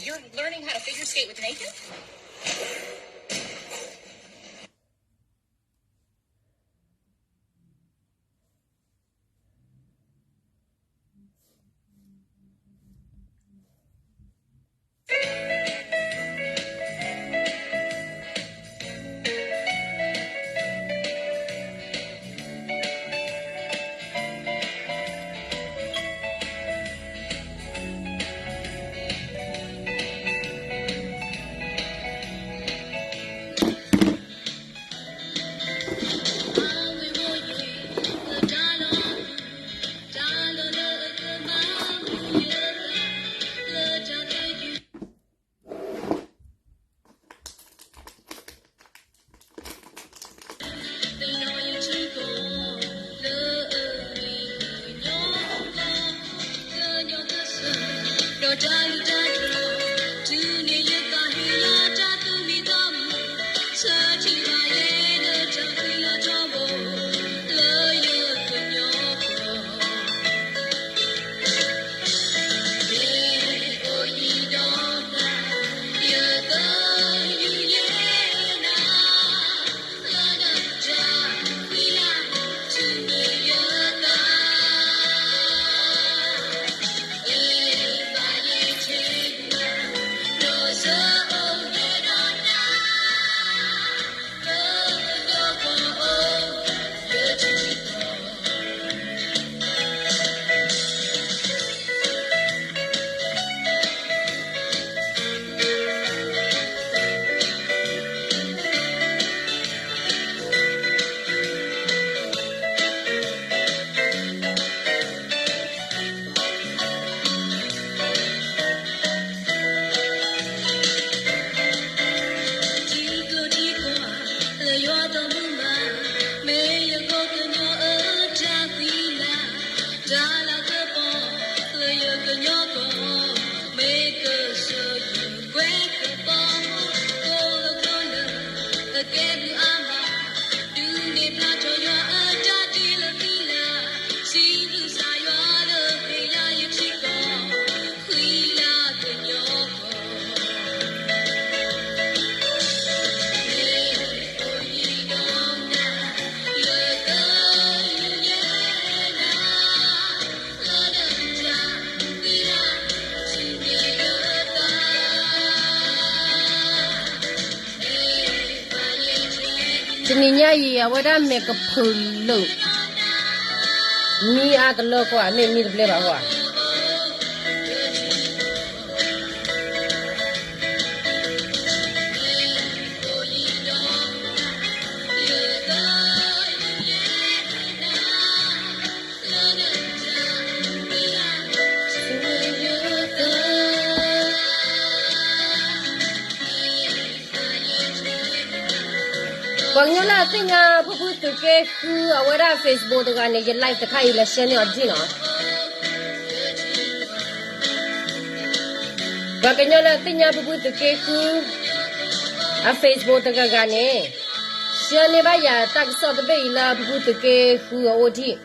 you're learning how to figure skate with Nathan? Ninya wada make a pull. Me at the local, I made me the flavor. Wanyola tinga pupu tuke ku awara Facebook to gane je live ta ile share or jino Wanyola tinga pupu tuke ku a Facebook to gane share ne ba ya tak so de be la pupu tuke ku odi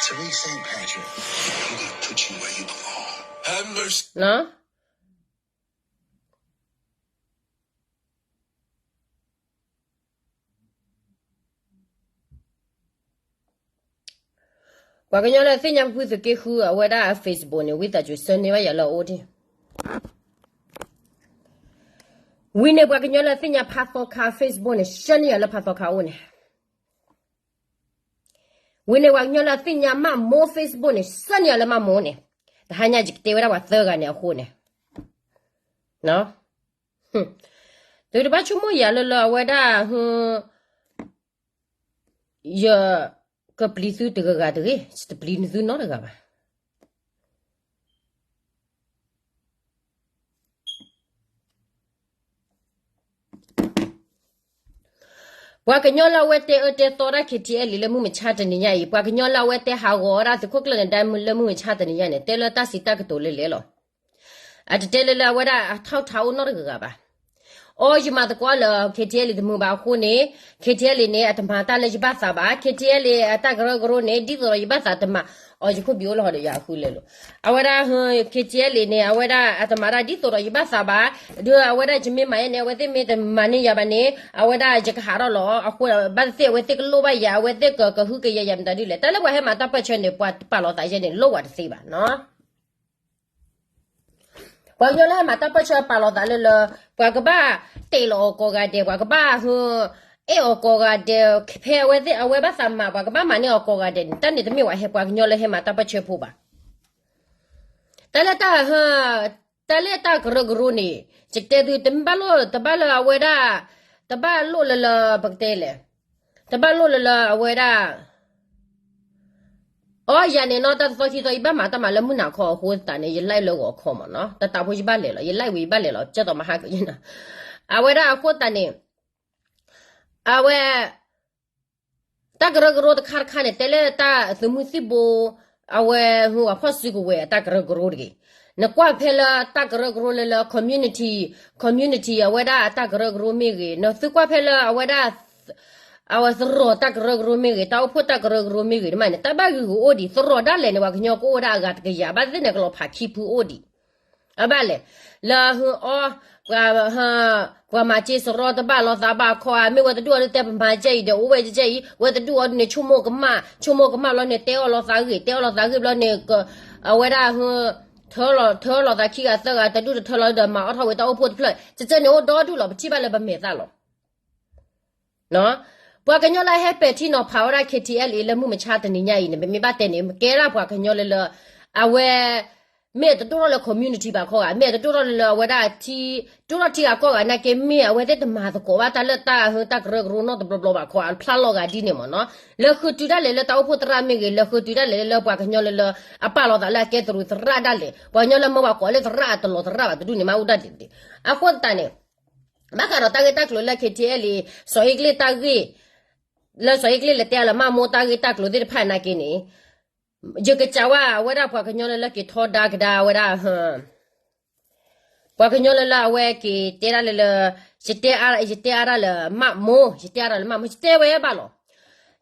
Tariq St. Patrick, I'm gonna put you where you belong. Have mercy. No Wanyola tinga pupu tuke ku awara Facebook ne with that you send ne ba ya la odi Wine Wanyola tinga patho ka Facebook ne share ne la patho ka one Wine Wanyola tinga ma mo Facebook ne share la ma mo ne ta hanya jikte wara wa thega ne ho ne No Tôi ba chu mo ya la wada ya ka plisu te ga de st plin zu no ga ba Wa ka nyola wete ote tora kiti eli le mu me chata ni nyai wa ka nyola wete ha gora se kokla nda mu le mu me chata ni nyane te la ta si ta ka to le lo At tele la wada thau thau no ga ba 哦，姨妈的过了，开天里的木把火呢，开天里呢，他妈打了一把啥吧？开天里打个呢，地做了一把啥的嘛？哦，就可比我了好的呀，回来了。啊，我那开天里呢，我那他妈的地做了一把啥吧？对，我那就没买呢，我这没得买呢，要不呢？啊，我那这个哈到了，啊，或者把这我这个老板呀，我这个后个也也没得了，但是我还蛮大不全的，把老大些的老我的谁吧，喏。我原来嘛，打不起把老大了了，我个把对了个个的，我个把和哎个个的，拍我的我把啥嘛，我个把嘛你个个的，但你都没我还我原来还嘛打不起铺吧，但是打哈，但是打个呢，这带对等把了我的，等把落了不对了，等把落了我的。哦，呀，你那到早起到一般嘛，到嘛了木那考，或但你一来了我考嘛，喏，到打破一般来了，一来为一般来了，这到嘛还个人呢？啊，为了或但你，啊喂，打个的看的，带来打什么事不？啊喂，我怕是个喂，打个的，那挂牌了，打个了 community 啊，为了打个没个，那是挂牌了，为了。awa sero tak rog rumiri tau po tak rog rumiri mane tabagi odi sero dale ne waknyo ko oda gat ke ya ba zene klo pa kipu odi abale la hu o wa ha wa ma che sero da ba lo za ba kho a me wa du de ma je de o we je wa du ne chumo ka ma lo ne te o lo za ge lo ne ko wa da hu 特了在起个这个，在就是特了的嘛，他会到我破的出来，这呢我到住了，基本上不没啥了，喏。bua kanyo la he peti no power KTL ile mu mecha de ninya ine me ba de ni kera bua kanyo le awe me de do le community ba ko ga me de do le wa da ti do ti ga ko ga na ke me awe de ma de ko ba ta le ta hu ta gro gro no de blo ba ko al pla lo ga di ne mo no le khu tu da le ta po tra me ge le khu tu da le bua kanyo le a pa lo da la ke tru ra da le bua nyo le mo ba ko le ra to lo ra ba du ni ma u da de a ko ta ne ba ka ro ta ge ta lo la KTL so igle ta ge了所以个了点了嘛，莫打个打路的判那给你，这个家哇，我那怕个娘了给拖打个da，我那哼，怕个娘了我给点了，是点了嘛莫，是点了嘛莫，是点我也罢了，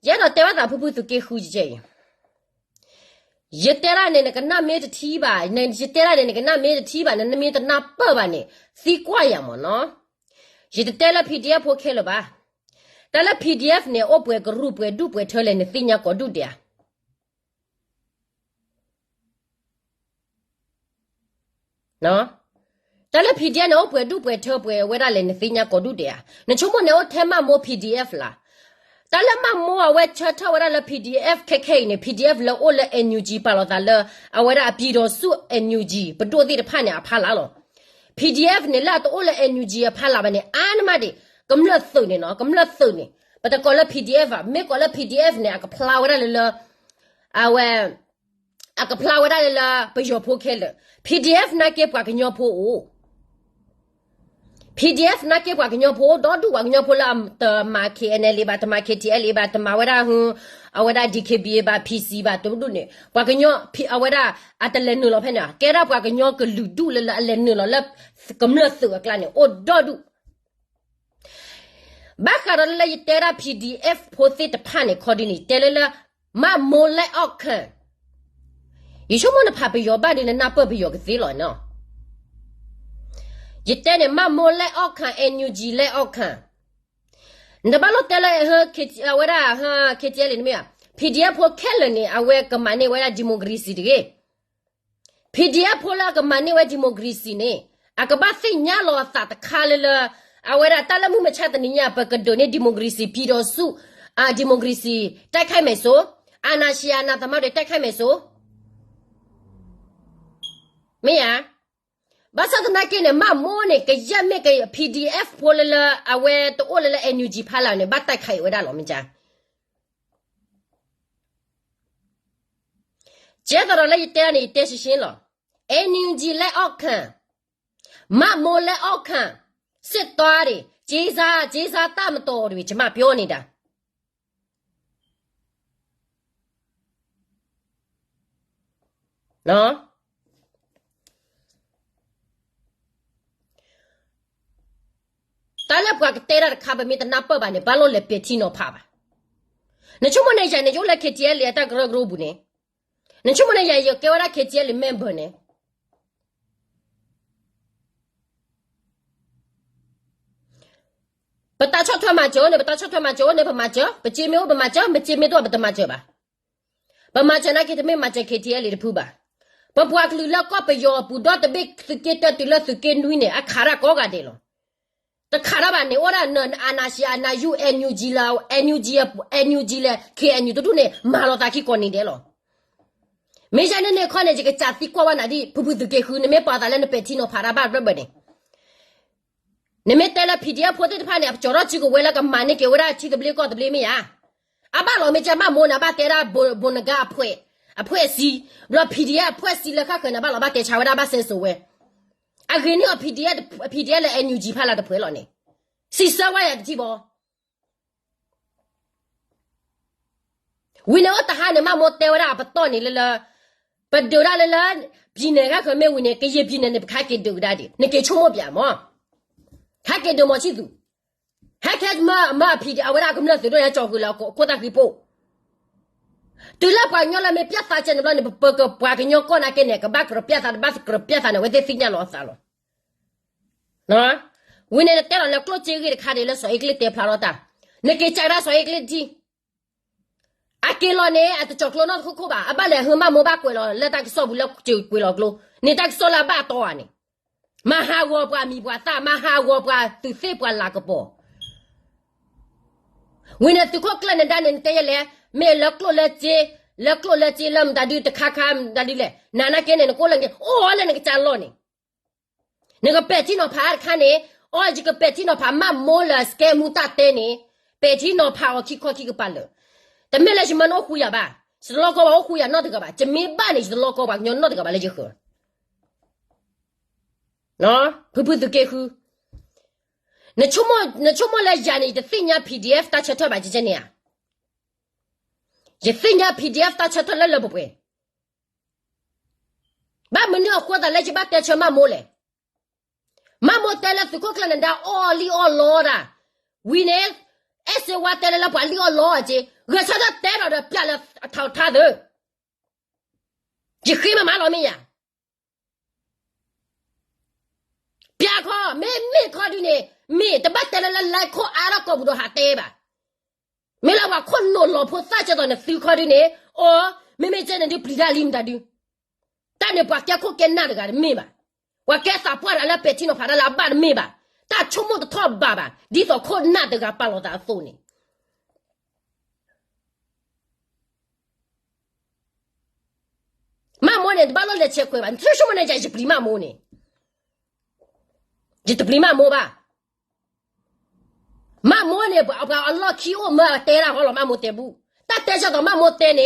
也到点我咋不都给呼这。一点了那个那没得提吧，那一点了那个那没得提吧，那没得那包吧呢，谁管呀么呢？一点了 PDF 开了吧。但là PDF này ô bùi cái rùi bùi đu bùi thơ lên tin nhà có đu đẻ nó但là PDF này ô bùi đu bùi thơ bùi quay ra lên tin nhà có đu đẻ nên chúng mình ô thêm mà mua PDF là但là mà mua quay cho thâu ra là PDF KK này PDF là ô là NUG bảo là là à quay ra video su NUG bắt đầu đi được phản nhà phá lá rồi PDF này là ô là NUG phá lá này anh mà đi cầm lật sự này nó cầm lật sự này bắt đầu có là PDF à mấy có là PDF này cái plow ra là à vậy à cái plow ra là bây giờ phô khé là PDF na cái quả cái nhau phô PDF na cái quả cái nhau phô đó đủ quả cái nhau phô là tờ mà KNL ba tờ mà KTL ba tờ mà vậy ra hu à vậy ra DKB ba PC ba tụi đủ này quả cái nhau à vậy ra à tờ lên nữa phải nè cái ra quả cái nhau cái lù đủ là lên nữa là cầm là sửa cái này ô đó đủ bác cả là tera PDF post the panic coordinate tele la ma mo le ok you should want to papa your body na pa bi yo ke lo no yete ne ma mo le ok NUG le ok nda ba lo tele ha ke awara ha ke tele ni me PDF po kele ni awe ka mane wa democracy de PDF po la ka mane wa democracy ne akaba se nya lo sa ta khale la awara tala mu mecha ta ninya pa ka do ne democracy pi do su a democracy tai khai mai so anarchia na ta ma de tai khai mai so me ya ba sa ta na ke ne ma mo ne ka ya me ka PDF po la awe to o la NUG pha la ne ba tai khai wa da lo mi cha je ta la te ni te shi shin lo NUG le ok ma mo le okစစ်သွားတယ်ဂျေးစားတမတော်တွေကျမပြောနေတာနော်不个带了卡巴米的那爸爸呢，把老来别听那怕吧。那怎么那家呢？就来看见来打个罗布呢？那怎么那家又给我来看见里面不呢？不打超团麻将呢？不打超团麻将呢？不麻将，不见面我不麻将，不见面都不打麻将吧？不麻将那给他们麻将看见里的铺吧？不不啊，路了搞不要不到的被是给到的了是给女呢，啊卡拉搞个的了。这卡拉吧呢，我那安那些安那 UNUG 啦，NUG 啦 ，KNU 都呢，马老大去搞你的了。没想到呢，看呢这个家底瓜娃那里，不是给后你们把他那白天no爬拉巴不呢？你们带了 PDF 破的怕呢，叫了几个为了个买呢，给我那 TW 搞的里面啊，啊把老们家妈摸那把带了不那个破。啊破死，那 PDF 破死了，看可能把老爸带查回来把伸手喂。啊，给你个 PDF 的 NUG 拍了的破了呢，40万也记不？为了我打哈呢，妈妈带回来不到你了，不丢了了，比那个可没为呢，给也比那不看给丢的，你给充我边嘛？还给丢么去做？还看么 PDF 我那个么最多人照顾了，过大回报。对了，把鸟了没别发现了，你不个把个鸟搞那个那个把个别啥的把个别啥的，我在新疆老啥了，啊？为了带了搞这个看的了，所以给带跑了的，你给家那所以给提，啊给了呢，啊就叫那可吧，啊把来后嘛没把贵了，那大个少不了就贵了咯，你大个少了把多啊呢？马哈我不米不啥，马哈我不都谁不那个不？为了这个可能咱人带来。没了过了这了，们大弟的看看大弟嘞，奶奶给你的过了的，哦，那个家老呢，那个白天那爬看呢，哦，这个白天那爬妈摸了，是该木大的呢，白天那爬我去考这个班了，但没来什么那虎呀吧，是老高吧，我虎呀那这个吧，这没办的是老高吧，你那这个吧，那就好，啊，会不会给好？那出么来家呢？这3年 PDF 打车头吧，几年啊？这3年 PDF 打车头来了不会？把门要活的来就把带车妈摸来，妈摸带了最可能的哦里哦老的，为呢，S 我带了把里哦老的，我车他带了的变了他的，就黑嘛马老妹呀，别考没考的呢，没的把带了来考阿拉搞不到还带吧。没了，我看老婆撒娇到那手考的呢，哦，妹妹在那里不理他领他的，但你把家可给拿的个没吧？我给啥不然了白天了怕他拉巴的没吧？他出门的套爸爸，你说可拿的个把老大送呢？妈妈呢？把老来切块吧？你做什么人家是不理妈妈呢？你都不理妈妈吧？妈妈呢？不老气我妈带了好了，妈妈带不？他带下到妈妈带呢？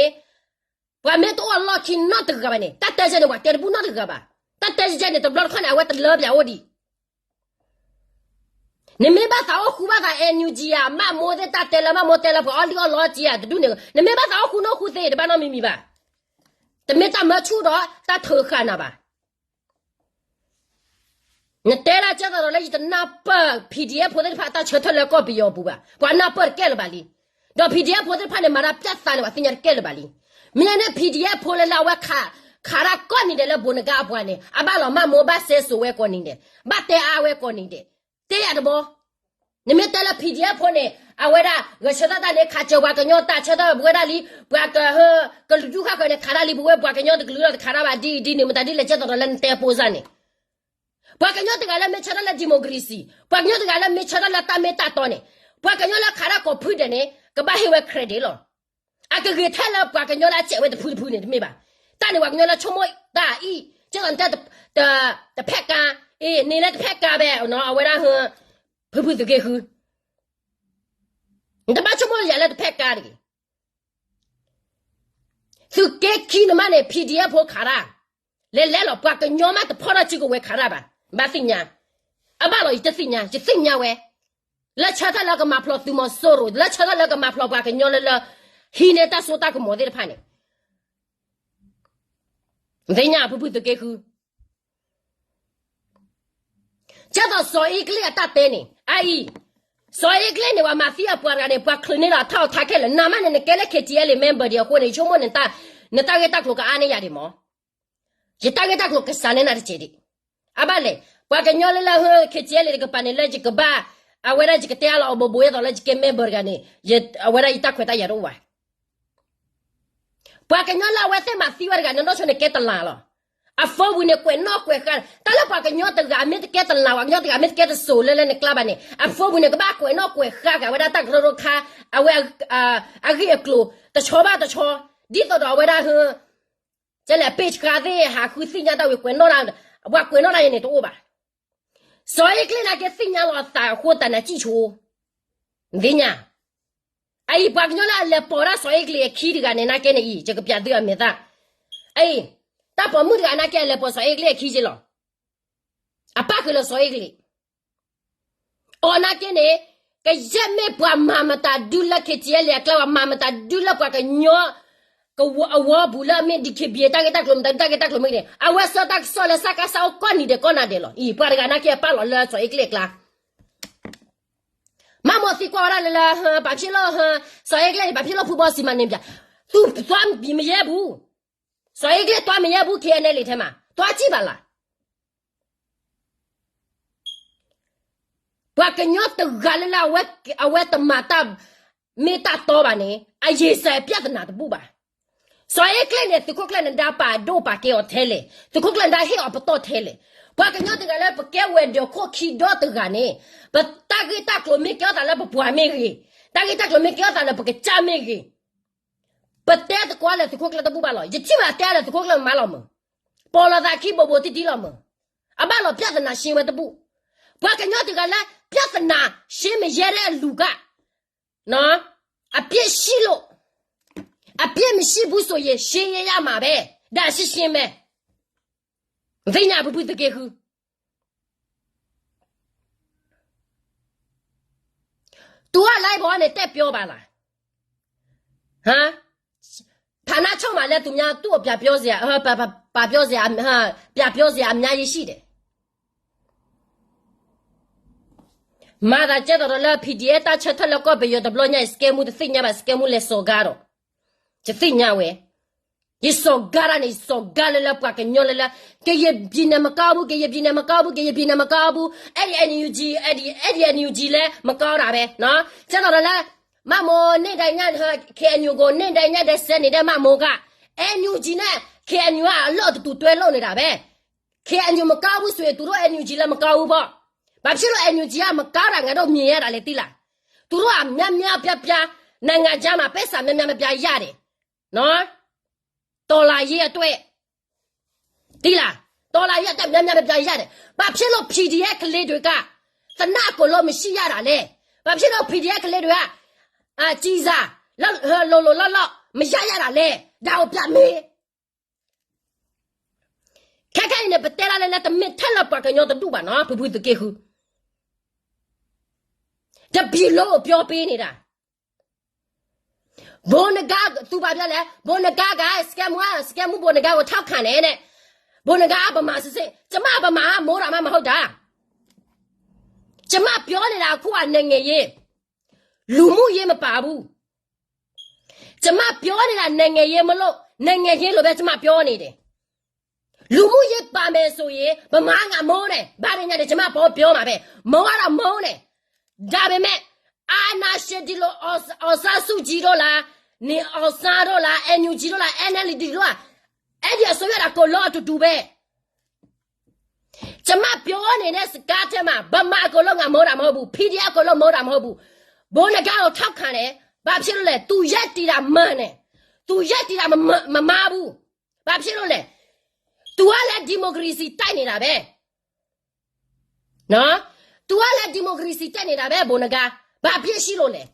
我没多老气那这个吧呢？他带下的我带的不那这个吧？他带下的都老看来我都老不我的。你没办法，我胡把他NUG啊，妈妈在他带了不？里个老几啊，都那个，你没办法，我胡弄胡塞的，把那秘密吧？都没打没出到，他偷看了吧？你带了接到了一个拿把 PDF 破的怕打车头来搞必要不吧？把拿把改了吧你？那 PDF 破的怕你马上别删了吧？人家改了吧你？明天那 PDF 破了来我看了搞你的了不能干不呢？啊把老妈莫把30万搞你的，把带2万搞你的，对呀的不？你们带了 PDF 破呢？啊为了我晓得那里看着我个鸟打车头不那里不个路卡可能看那里不会把个鸟的路了看那吧地你们那里来接到了人带波上呢？把个鸟的个人没吃到了 democracy， 把个鸟的个人没吃到了大没大到呢，把个鸟来看那个配的呢，个把黑外 credit 了，啊个给太了把个鸟来结尾的配呢，没吧？但你把个鸟来出没大意，这样的拍干，诶，你来拍干呗，那为了和配的给喝，你他妈出没人来的拍干的，就给起你妈的 PDF 破卡啦，来了把个鸟嘛都跑到这个位卡啦吧。把新年，啊把老一只新年就新年喂，来吃他那个马票都没收入，来吃他那个马票把个鸟了，现在他说他个么子的判呢？人家不都给喝，叫到少一个月打单呢，阿姨，所以个你话马菲亚不然的不可能啦，他开了，那么你给了开店里 member 的，或者什么你大概大陆个安尼样的么？一大概大陆个啥人那的接的？啊不嘞，不然鸟来了开店里那个办的来这个吧，啊为了这个店了，我不会到了这个 member 个呢，也为了一大块大也都完。不然鸟来我在马菲亚个，你那时候你给得烂了。a fo ne kwe no kwe kan tala pa ke nyota ga mit ke tan la wa nyota ga mit ke so le ne klaba ne a fo ne ga ba kwe no kwe kha ga wa da ta ro kha a we a ri klo ta cho ba ta cho di to do we da hu je le page ka de ha khu sin ya da we kwe no la wa kwe no la ne to ba so ye kle na ke sin ya lo ta ho ta na ji chu ndinya ai pa nyola le pora so ye kle ki ga ne na ke ne yi je ga pya de me da ai ta po mu ga na ke le po so egle ki ji lo apa ke lo so egle ona ke ne ke je me po mama ta du la ke ti le kla mama ta du la pa ke nyo ko awa bu la me di ke bi ta ke ta klom me ne awa so ta so le sa ka sa ko ni de ko na de lo I pa ga na ke pa lo le so egle kla mama si ko ra le la ba pi lo so egle ba pi lo pu bo si ma ne bia tu twam bi me ye bu所以个多没也不看那里头嘛，多几把了。我跟你都干了啦，我的妈的没打到吧呢？啊，也是别的拿的不吧？所以个呢，这个人家把都把给我抬嘞，这个人家还要不到抬嘞。我跟你这个人不给我的可起到这个呢，不大概大概没给他了不破没个，大概没给他了不给加没个。不带的过来，这块都不把了，一起码带了这块买了么？包了咱去不滴了么？啊，买了别的那新闻的不，我跟你这个人，别的那新闻也来录个，喏，啊别洗了，啊别没洗不所以新也也嘛呗，那是新闻，为啥不这个后？多来把你代表吧了，啊？他那唱嘛来怎么样多别表示把表示哈别表示人家也是的。妈的，接到了 PDA 打车他了个别有的不人家 scam 的新年把 scam 来收干了，这新年喂，一收干了你收干了不给鸟了，给也比那么高不，给也比那么高不，给也比那么高不，哎NUG 嘞么高了呗，喏，接到了。妈妈，你在家看牛个，你在家在生你的妈妈个，哎牛鸡呢？看牛啊，老的都对老你的呗，看牛么高不水，都说哎牛鸡了么高不？把起了哎牛鸡啊么高了，俺都面了来对了，都说啊面别，那俺家嘛白啥面别压的，喏，到了也对，对了，到了也在面别压的，把起了 PDX 来对个，在哪个老么西压了嘞？把起了 PDX 来对啊。啊，记着，老，没下了嘞，然后别没，看看人家不带了那没谈了把个鸟的路吧，那不的给后，这比老标背你的，我那个都把别来，我那个scam 我那个我偷看来呢，我那个不嘛是谁？怎么不嘛没了嘛好的，怎么标你了？苦啊那个耶。路木也没把不，怎么表你了？那个也没落，那个也落呗，怎么表你的？路木也把没所以，不马俺毛嘞，把人家的怎么把表嘛呗？毛了毛嘞，咋呗没？啊那些的咯，二三手机了啦，你二三了啦，哎牛机了啦，哎那里的了，哎dia所有的个老都读呗。怎么表你呢？是干的嘛？不马个了俺毛了毛不，皮的个了毛了毛不。我那个我偷看嘞，把皮了嘞，都一地啦满嘞，都一地啦马不，把皮了嘞，都来 democracy 带你啦呗，喏，都来 democracy 带你啦呗，我那个把皮洗了嘞，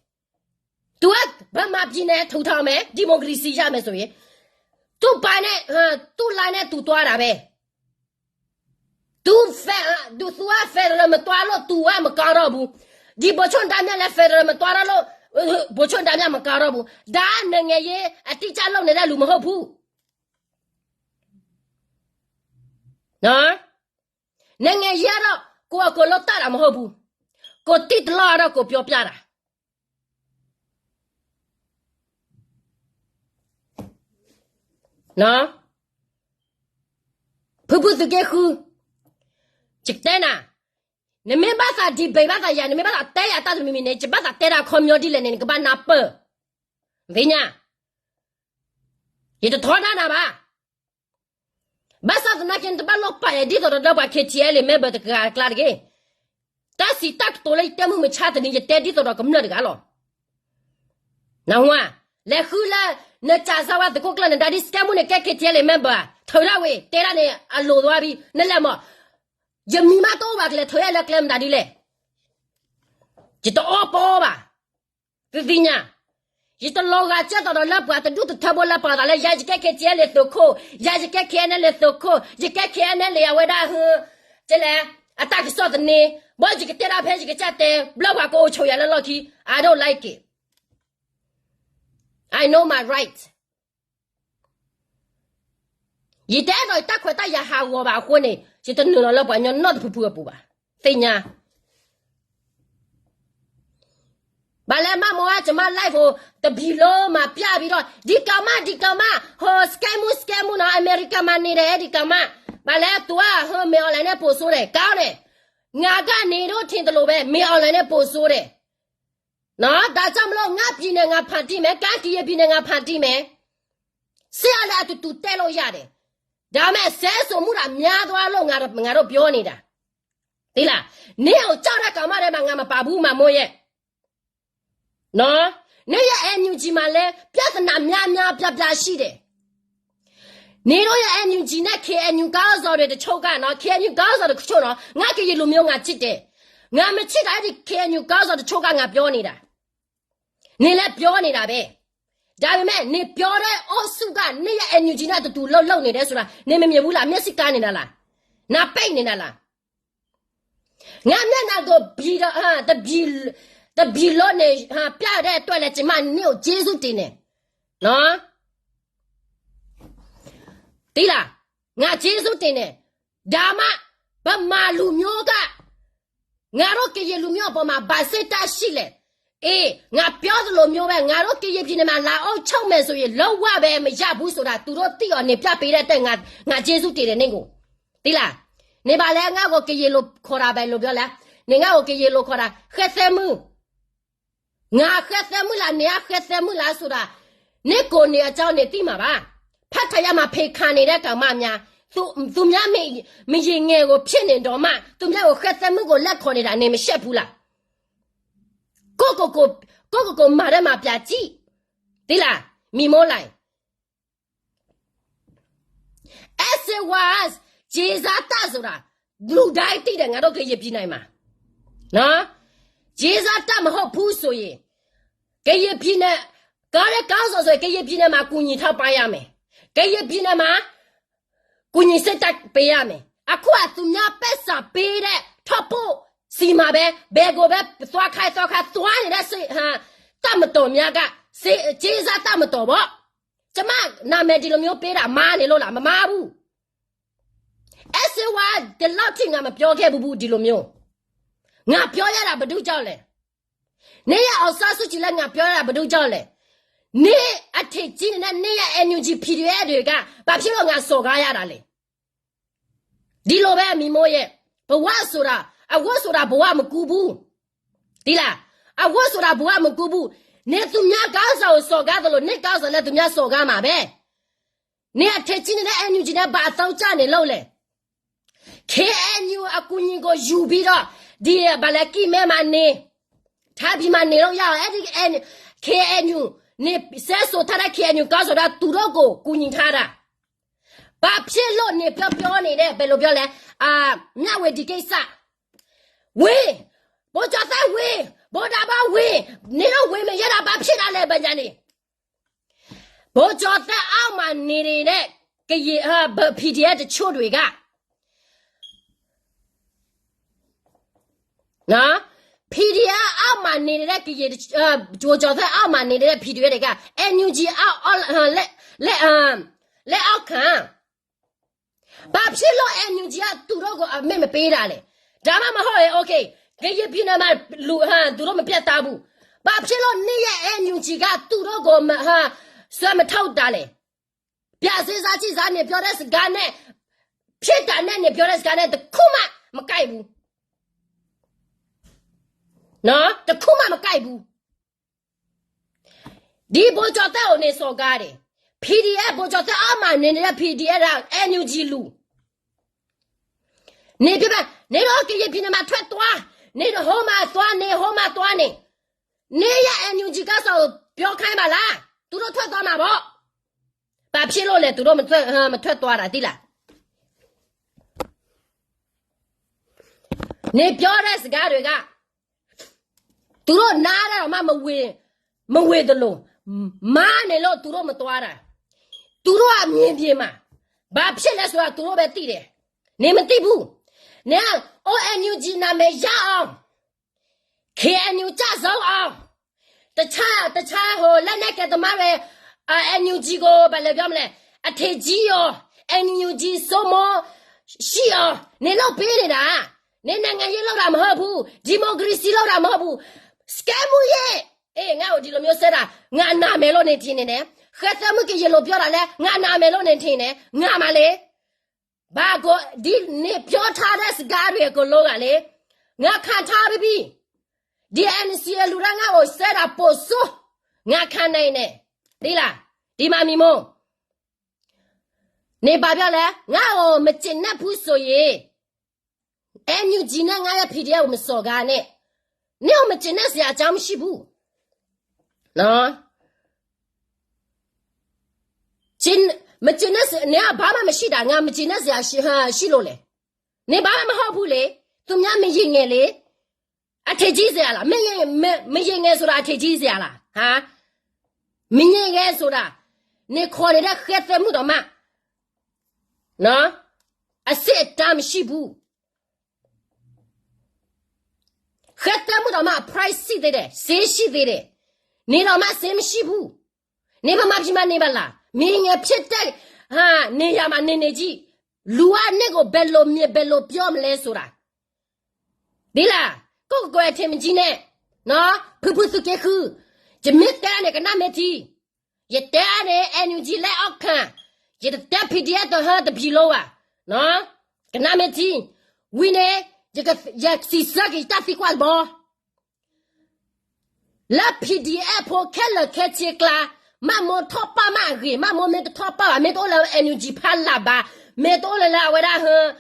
都把马皮呢头套没 democracy 下面所以，都把呢都来呢都多啦呗，都翻了么多了，都么搞到不。你不穿大面来飞了么？多了喽，不穿大面么搞了不？但那个也啊，地家老你在路么好铺，啊，那个也了，个老大了么好铺， ကိုတိတလာတော့ကိုပြောပြတာနော်ဖူဖူသူကခုချစ်တဲ့နာနမေဘာသာဒီဘေဘာသာရနမေဘာသာတဲရတာသမီမီနေချဘာသာတဲတာခွန်မျိုးဒီလည်းနေကဘာနာပဝိညာရတထောနာနာပါဘာသာနာကင်တဘလောက်ပါရဒီတော့တော့ဘာခေချီလေမေဘတကကလာကေတာစီတက်တိုလိုက်တမှုမချတဲ့နေတဲဒီတော့ကမနတကလောနော်ဝါလေခူလာနချာဇဝတ်ကိုကလန်ဒါဒီစကမှုနဲ့ကဲခေချီလေမေဘထော်ရဝေတဲရနေအလိုသွားပြီးနဲ့လက်မယမီမတော့ပါကလေထွေးရလက်ကလမ်ဒါဒီလေจิตอปอba vivinya jito loga chato do la pa tu tu thabo la pa da le ya ji ke che le to kho ya ji ke ne le to kho ji ke ne le ya we da hu che le attack so the ne bo ji ke ra phe ji ke cha te block ba ko chou ya lo thi I don't like it I know my right yi de do ta khwe ta ya ha wo ba khu ne ji to nu lo ba nyo not pu pu pu ba sei nyaဘာလဲမမောကကျမ live ကိုတဘီလုံးမှာပြပြီးတော့ဒီကောင်မဟို scam နော်အမေရိကန်မှာနေတယ်ဒီကောင်မဘာလဲ तू ကဟိုမေ online နဲ့ပို့ဆိုးတယ်ကောင်းတယ်ငါကနေတော့ထင်တယ်လို့ပဲမေ online နဲ့ပို့ဆိုးတယ်နော်ဒါကြောင့်မလို့ငါပြည်နယ်ငါဖန်တီးမယ်ကန်းတီးရပြည်နယ်ငါဖန်တီးမယ်ဆရာလည်းတူတဲလို့ရတယ်ဒါမဲ့ဆဲဆိုမှုတာများသွားလို့ငါတို့ပြောနေတာသိလားနင်းကိုကြောက်တဲ့ကောင်မတွေမှာငါမပါဘူးမမိုးရဲ့နော်နေရအန်ယူဂျီမှာလဲပြဿနာများပြရှိတယ်နေတော့ရအန်ယူဂျီနဲ့ KNU ကောင်းစော်တွေတချို့ကနော် KNU ကောင်းစော်တွေတချို့နော်ငါကရေလိုမျိုးငါချစ်တယ်ငါမချစ်တာဒီ KNU ကောင်းစော်တချို့ကငါပြောနေတာနေလဲပြောနေတာပဲဒါပေမဲ့နေပြောတဲ့အဆုကနေရအန်ယူဂျီနဲ့တူလှုပ်နေတယ်ဆိုတာနေမမြင်ဘူးလားမျက်စိကားနေတာလားနာပိတ်နေတာလားငါမျက်နှာကိုဘီတော့တဘီလို့နေပြတဲ့အတွက်လည်းကျမနေကိုကျေးဇူးတင်တယ်နော်တိလားငါကျေးဇူးတင်တယ်ဒါမှဗမာလူမျိုးကငါတို့ကရေလူမျိုးပေါ်မှာဗစစ်တာရှိလေအေးငါပြောသလိုမျိုးပဲငါတို့ကရေပြည်နယ်မှာလာအောင်ချုပ်မယ်ဆိုရင်လုံးဝပဲမရဘူးဆိုတာသူတို့သိအောင်နေပြပေးတဲ့အတွက်ငါကျေးဇူးတင်တယ်နေကိုတိလားနေပါလေငါ့ကိုကရေလိုခေါ်တာပဲလို့ပြောလားနေငါ့ကိုကရေလိုခေါ်တာခက်ဆဲမှုငါခက်ဆဲမှုလားနေခက်ဆဲမှုလားဆိုတာနေကိုနေအကြောင်းနေသိမှာပါဖတ်ထရမှာဖေခံနေတဲ့ကောင်မများသူများမရင်ငယ်ကိုဖြစ်နေတော့မှသူများကိုခက်ဆဲမှုကိုလက်ခေါ်နေတာနေမရှက်ဘူးလားကိုမာရမှာပြကြည့်သိလားမိမိုးလိုက် SWAS ဂျေဇာတာဆိုတာလူတိုင်းသိတယ်ငါတို့ခရပြနိုင်မှာနော်ဂျေဇာတာမဟုတ်ဘူးဆိုရင်ကရပြည်နယ်ကားရကောင်းဆိုကရပြည်နယ်မှာကုညီထောက်ပံ့ရမယ်ကရပြည်နယ်မှာကုညီစက်တက်ပေးရမယ်အခုကသူများပက်စာပေးတဲ့ထောက်ဖို့စီမှာပဲဘယ်ကိုပဲသွားခိုင်းသွားနေတဲ့စိတ်တတ်မတော်များကစေဂျေဇာတတ်မတော်ပေါ့ကျမနာမည်ဒီလိုမျိုးပေးတာမားနေလို့လားမမားဘူးSWA ဒီလောက်ထိငါမပြောခဲ့ဘူးဒီလိုမျိုးငါပြောရတာဘာလို့ကြောက်လဲနေရအောင်စားစုကြည့်လိုက်ငါပြောရတာဘာလို့ကြောက်လဲနေအထက်ကြီးနဲ့နေရ NUG PDF တွေကဘာဖြစ်လို့ငါစော်ကားရတာလဲဒီလိုပဲမိမိုးရဲ့ဘဝဆိုတာအဝတ်ဆိုတာဘဝမကူဘူးဒီလားအဝတ်ဆိုတာဘဝမကူဘူးနေသူများကောင်းဆောင်စော်ကားတယ်လို့နေကောင်းဆောင်လဲသူများစော်ကားမှာပဲနေအထက်ကြီးနဲ့ NUG နဲ့ဘာအတော့ကြနေလို့လဲ KNU အကူညီကိုယူပြီးတော့ဒီဘလကီမဲမနေထားပြီးမနေလို့ရအဲ့ဒီ KNU နေဆက်ဆိုထားတဲ့ KNU ကောဆိုတာသူတို့ကိုကူညီထားတာဘာဖြစ်လို့နေပြောနေတဲ့ဘယ်လိုပြောလဲမြဝေဒီကိစ္စဝေဘောကြတဲ့ဝေဘောဒါဘာဝေနေတော့ဝေမရတာဘာဖြစ်တာလဲဗညာနေဘောကြတဲ့အောက်မှာနေတဲ့ကရေ PDF တချို့တွေကနော် PDF အောက်မှာနေတဲ့ကရေဂျိုတဲ့အောက်မှာနေတဲ့ PDF တွေက NUG အောက်လက်အောက်ခံဘာဖြစ်လို့ NUG ကသူတို့ကိုအမေမပေးတာလဲဒါမှမဟုတ်ရင် okay ye pina ma lu ha tu ro ma piat ta bu ba phit lo ni ye NUG ကသူတို့ကိုဟာဆွဲမထောက်တာလေပြစေစားကြည့်စားနေပြောတဲ့စကားနဲ့ဖြစ်တာနဲ့နေပြောတဲ့စကားနဲ့တခုမှမကိုက်ဘူးနော်တခုမှမကိုက်ဘူးဒီဘောကြောတဲ့ကိုနေစော်ကားတယ် PDF ဘောကြောတဲ့အမှနေတဲ့ PDF က NUG လူနေပြနေတော့ကြည့်ပြနေမှာထွက်သွားနေတော့ဟိုမှာသွားနေဟိုမှာသွားနေရ NUG ကဆိုပြောခိုင်းပါလားသူတို့ထွက်သွားမှာပေါ့ဘာဖြစ်လို့လဲသူတို့မထွက်သွားတာသိလားနေပြောတဲ့စကားတွေကသူတို့နားတော့မဝေတယ်လို့မားနေလို့သူတို့မသွားတာသူတို့အမြင်ပြေမှာဘာဖြစ်လဲဆိုတာသူတို့ပဲသိတယ်နေမသိဘူးနေ ONUG နာမည်ရအောင် KNU ကြဆုံးအောင်တခြားဟိုလက်နဲ့ကတမရဲNUG ကိုဘာလဲပြောမလဲအထေကြီးရော NUG စိုးမရှိအောင်နေလို့ပေးနေတာနေနိုင်ငံရေးလောက်တာမဟုတ်ဘူးဒီမိုကရေစီလောက်တာမဟုတ်ဘူးစကမ်မူရဲ့ငါ့ကိုဒီလိုမျိုးဆက်တာငါနာမယ်လို့နေထင်နေတယ်ခက်သမကရေလို့ပြောတာလဲငါနာမယ်လို့နေထင်နေငါမလေးဘာကိုဒီနေပြောထားတဲ့စကားတွေကိုလုံးကလေငါခံထားပြီဒီ NCA လူရငါ့ကိုဆက်တာပို့စို့ငါခံနိုင်နေဒီလားဒီမမီမို့နေပါပြောလဲငါ့ကိုမကျင်နဲ့ဘူးဆိုရင်NUG နဲ့ငါရဲ့ PDF ကိုမစော်ကားနဲ့နေမကျင်နဲ့စရာအကြောင်းမရှိဘူးနော်မကျင်နဲ့နေဘာမှမရှိတာငါမကျင်နဲ့စရာရှိလို့လေနေဘာမှမဟုတ်ဘူးလေသူများမရင်ငယ်လေအထေကြီးစရာလားမရင်ငယ်ဆိုတာအထေကြီးစရာလားဟာမရင်ငယ်ဆိုတာနေခေါ်နေတဲ့ခက်တဲ့မှုတော့မနော်အစစ်အတမ်းမရှိဘူးခက်တဲ့မှုတော့မ price ရှိသေးတယ်ဈေးရှိသေးတယ်နေတော့မဈေးမရှိဘူးနေမပြမနေပါလားမင်းငယ်ဖြစ်တဲ့ဟာနေရမှာနေကြီးလူကနေကိုဘယ်လိုပြောမလဲဆိုတာဒီလားကိုကိုအထင်မကြီးနဲ့နော်ဖူစုကေခုဂျမစ်တဲ့နေကနာမတီရတဲ့နေ NUG လက်အောက်ခံရတဲ့ PDF တော့ဟာတပြီလို့อ่ะနော်ကနာမတီဝီနေရစီစကီတဖီကွာဘောလာ PDF pour quel là maman top pas marie maman met top pas met all NUG pas là-bas met all là wala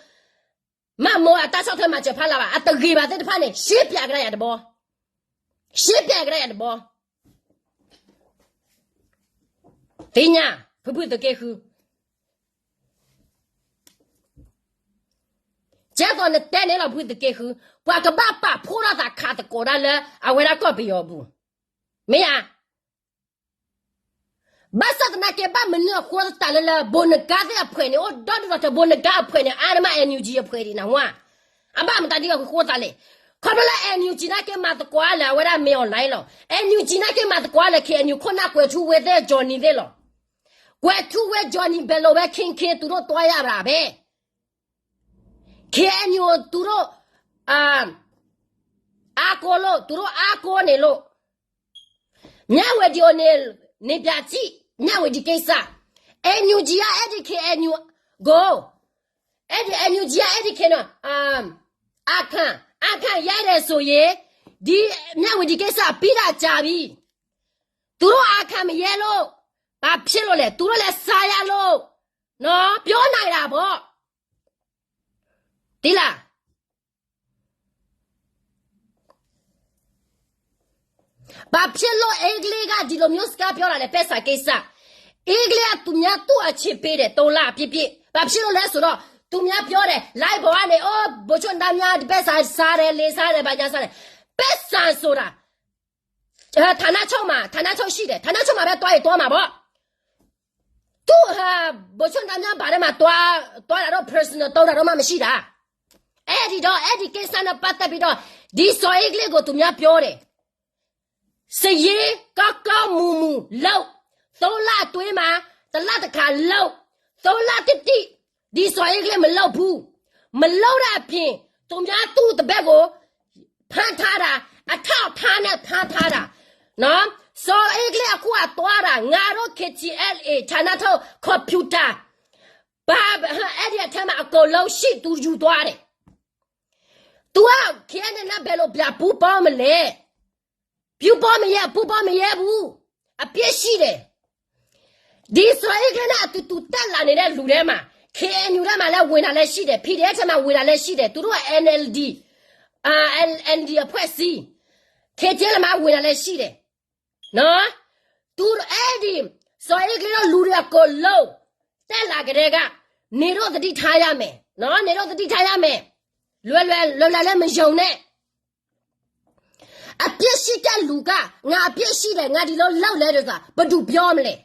maman attention te match pas là-bas atri ba te pas ne ship ya gra ya de bo tinya pupu de ke hu ja ko ne te ne la pupu de ke hu wa ka ba pho ra da kha de ko da le a wala ko bi yo bu me ya basta na ke ba men no ko ta le bonga de apre ne o do to bonga apre ne arma NUG apre ni na wa aba ma ta di ko ta le ko la NUG na ke ma to kwa la wala me online lo NUG na ke ma to kwa la ke NUG ko na kwe thu we de Johnny de lo kwe thu we Johnny bello be kin tu ro twa ya ra be ke NUG tu ro a ko lo tu ro a ko ne lo nya we di ne bia ji nya we di ke sa NUG ya edike NUG go NUG ya edike no akan ya de so ye di nya we di ke sa pi da ja bi tu ro akan me ye lo ba phit lo le tu ro le sa ya lo no pyo nai da bo di laဘာဖြစ်လို့အင်္ဂလိပ်ကဒီလိုမျိုးစကားပြောတာလဲပဲစာကိစ္စအင်္ဂလိပ်ကသူများသူ့အချစ်ပေးတယ်3လပြည့်ဘာဖြစ်လို့လဲဆိုတော့သူများပြောတယ်လိုက်ပေါ်ကနေအိုးဘိုချွန်တမ်းများဒီပဲစာစားတယ်လေးစားတယ်ဘာညာစားတယ်ပဲစာဆိုတာဌာနချုပ်ရှိတယ်ဌာနချုပ်မှာပဲတွားရတွားမှာပေါ့သူဟာဘိုချွန်တမ်းများဘာထဲမှာတွားတာတော့ personal တော့တာတော့မှမရှိတာအဲ့ဒီကိစ္စနဲ့ပတ်သက်ပြီးတော့ဒီဆိုအင်္ဂလိပ်ကိုသူများပြောတယ်စရေကောက်မူလောက်3လအတွင်းမှာတလတခါလောက်3လတိဒီဆိုရင်လည်းမလောက်ဘူးမလောက်တာဖြင့်သူများသူ့တပည့်ကိုဖ 타타라 너 so 에글레 아쿠아 또아라 나로 KTLA 차나토 컴퓨터 바 에디아 타마 아콜로 시 두주 도아레 또아 걔네나 벨로 ဗျ아 부빠메레 뷰빠메야 부빠메야부 아피시레 디소 에글레나 뚜뚜 딸라네레 루레마 KNU레마 라 웨나레 시데 PDS마 웨나레 시데 두루아 NLD NLDအဖွဲ့စီ KTL마 웨나레 시데နော်သူအဲ့ဒီစော်ရီကလေးတို့လူတွေကိုလုံးတက်လာကြတဲ့ကနေတော့တတိထားရမယ်နော်နေတော့တတိထားရမယ်လွယ်လည်းမယုံနဲ့အပြစ်ရှိတဲ့လူကငါအပြစ်ရှိတယ်ငါဒီလိုလောက်လဲတယ်ဆိုတာဘာတူပြောမလဲ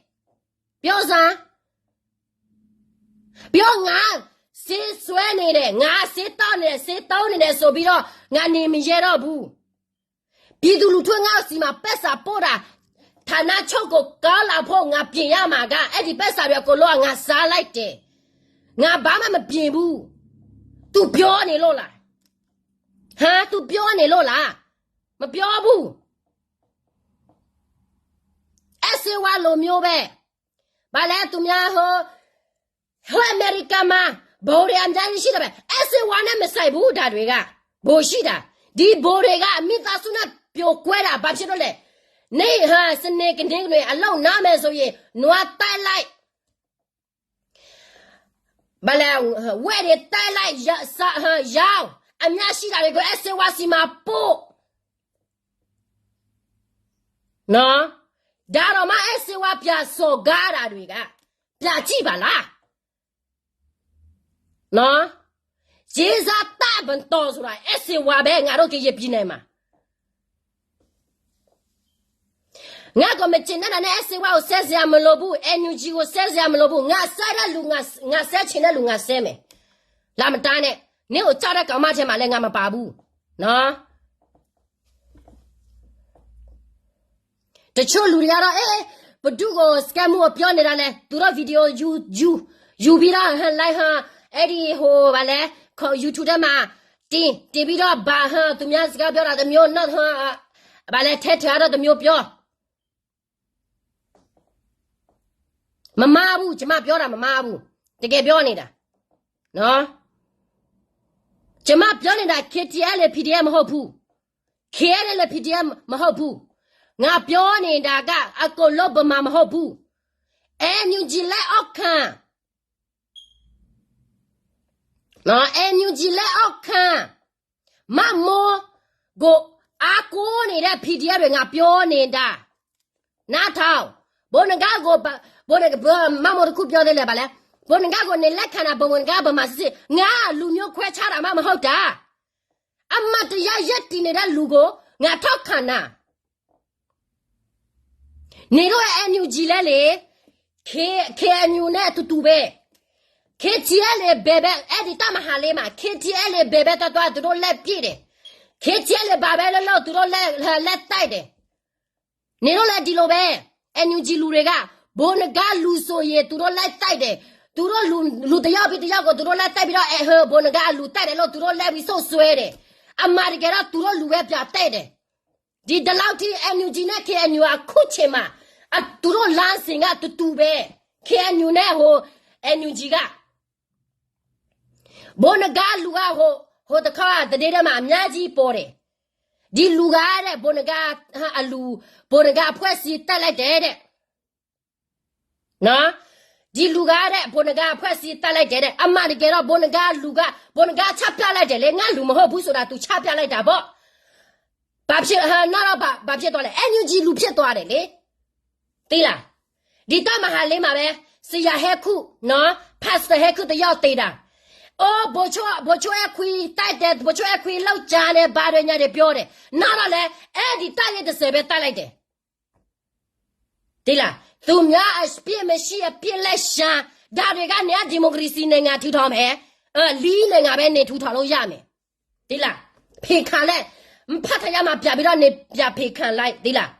ပြောစမ်းပြောငါစေးဆွဲနေတယ်ငါစေးတောင်းနေတယ်စေးတောင်းနေတယ်ဆိုပြီးတော့ငါနေမရတော့ဘူးပြည်သူလူထုငါစီမှာပက်စာပို့တာဌာနချုပ်ကိုကားလာဖို့ငါပြင်ရမှာကအဲ့ဒီပက်စာတွေကိုလောငါစားလိုက်တယ်ငါဘာမှမပြင်ဘူး तू ပြောနေလို့လားဟာ तू ပြောနေလို့လားမပြောဘူးအစေဝါလိုမျိုးပဲဘာလဲသူများဟိုအမေရိကန်မှာဘိုးရအများကြီးရှိတယ်ပဲအစေဝါနဲ့မဆိုင်ဘူးဒါတွေကဘိုးရှိတာဒီဘိုးတွေကအမိသားစုနဲ့ပျော်ကွဲတာဘာဖြစ်လို့လဲနေဟာစနေကနေတွေအလောက်နားမယ်ဆိုရင်နွားတိုက်လိုက်ဘလဲဝဲတွေတိုက်လိုက်ရောင်အများရှိတာတွေကိုအစေဝါစီမှာပို့နော်ဒါတော့မှအစေဝါပြစော်ကားတာတွေကပြကြည့်ပါလားနော်ဂျေဇာတာဘန်တော်ဆိုတာအစေဝါပဲငါတို့ကြည့်ပြနေမှာငါကမချင်တဲ့နဲ့အစေဝါကိုဆက်စရာမလိုဘူး NUG ကိုဆက်စရာမလိုဘူးငါဆက်တဲ့လူငါဆက်ချင်တဲ့လူငါဆက်မယ်လာမတားနဲ့နင့်ကိုကြောက်တဲ့ကောင်မချင်းမှလည်းငါမပါဘူးနော်တချို့လူတွေကတော့ဘဒုကို scam ကိုပြောနေတာလဲသူတို့ဗီဒီယိုယူပြီးတော့ဟန်လိုက်ဟန်အဲ့ဒီဟိုဗာလဲ YouTube ထဲမှာတင်ပြီးတော့ဘာဟန်သူများစကားပြောတာတမျိုးnotဟန်ဗာလဲထက်ထားတော့တမျိုးပြောမမဘူးကျမပြောတာမမဘူးတကယ်ပြောနေတာနော်ကျမပြောနေတာ KTL လေ PDF မဟုတ်ဘူး KL လေ PDF မဟုတ်ဘူးငါပြောနေတာကအကိုလောဘမှာမဟုတ်ဘူးNUG လက်အောက်ခံနော် NUG လက်အောက်ခံမမောကိုအကိုနေတဲ့ PDF တွေငါပြောနေတာနားထောင်ဘုံငါကိုဘုံမမောတခုပြောတယ်လေဗါလဲဘုံငါကိုနေလက်ခံတာဘုံငါဘာမှစစ်ငါလူမျိုးခွဲခြားတာမှမဟုတ်တာအမတရားရက်တည်နေတဲ့လူကိုငါထောက်ခံတာနေတော့ NUG လဲလေ KNU နဲ့တူပဲ KTL လေဘယ်အဲ့ဒီတမဟာလေးမှာ KTL လေဘယ်တော့သူတို့လက်ပြည့်တယ် KTL လေဘာပဲလို့သူတို့လက်တိုက်တယ်နေတော့လည်းဒီလိုပဲ NUG လူတွေကဘုံကလူဆိုရင်သူတို့လိုက်တိုက်တယ်သူတို့လူတယောက်ပြီးတယောက်ကိုသူတို့လက်တိုက်ပြီးတော့ဘုံကလူတိုက်တယ်လို့သူတို့လက်ပြီးဆိုဆွဲတယ်အမားကတော့သူတို့လူပဲပြတိုက်တယ်ဒီတလောက်ထိ NUG နဲ့ KNU အခုချိန်မှာသူတို့လမ်းစဉ်ကတူပဲ KNU နဲ့ဟို NUG ကဘုံကလူကဟိုတခါတနေ့တည်းမှာအများကြီးပေါ်တယ်ဒီလူကတဲ့ဘုံကအလူဘုံကအဖွဲ့စီတက်လိုက်တယ်တဲ့နော်ဒီလူကတဲ့ဘုံကအဖွဲ့စီတက်လိုက်တယ်တဲ့အမှန်တကယ်တော့ဘုံကလူကဘုံကချပြလိုက်တယ်လေငါလူမဟုတ်ဘူးဆိုတာ तू ချပြလိုက်တာပေါ့ဘာဖြစ်နော်ဘာဖြစ်သွားလဲ NUG လူဖြစ်သွားတယ်လေသိလားဒီတမဟာလေးမှာပဲဆရာဟဲခုနော်ဖတ်စတာဟဲခုတယောက်သေးတာအိုးဘိုချိုအခွေတိုက်တယ်ဘိုချိုအခွေလောက်ကြတယ်ဘာတွေညာတွေပြောတယ်နားတော့လေအဲ့ဒီတိုက်ရတဲ့ဆယ်ပဲတိုက်လိုက်တယ်သိလားသူများအပြည့်မရှိအပြည့်လက်ရှာဒါတွေကနေဒီမိုကရေစီနိုင်ငံထူထောင်မယ်လီးနိုင်ငံပဲနေထူထောင်လို့ရမယ်သိလားဖေခံလိုက်ဖတ်ထရမှာပြပြီးတော့နေပြဖေခံလိုက်သိလား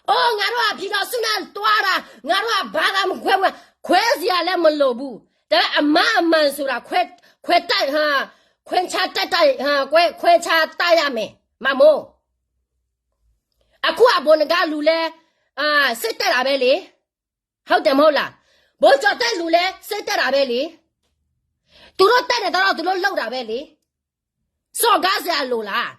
အိုးငါတို့ကပြည်တော်စုနဲ့တွားတာငါတို့ကဘာသာမခွဲစရာလည်းမလိုဘူးဒါအမှန်ဆိုတာခွဲတိုက်ဟာခွဲချတိုက်ဟာခွဲချတိုက်ရမယ်မမိုး အခုကဘုံကလူလဲစိတ်တက်တာပဲလေဟုတ်တယ်မဟုတ်လားဘိုးကျော်တဲ့လူလဲစိတ်တက်တာပဲလေသူတို့တက်တယ်တော့သူတို့လှုပ်တာပဲလေစော်ကားစရာလိုလား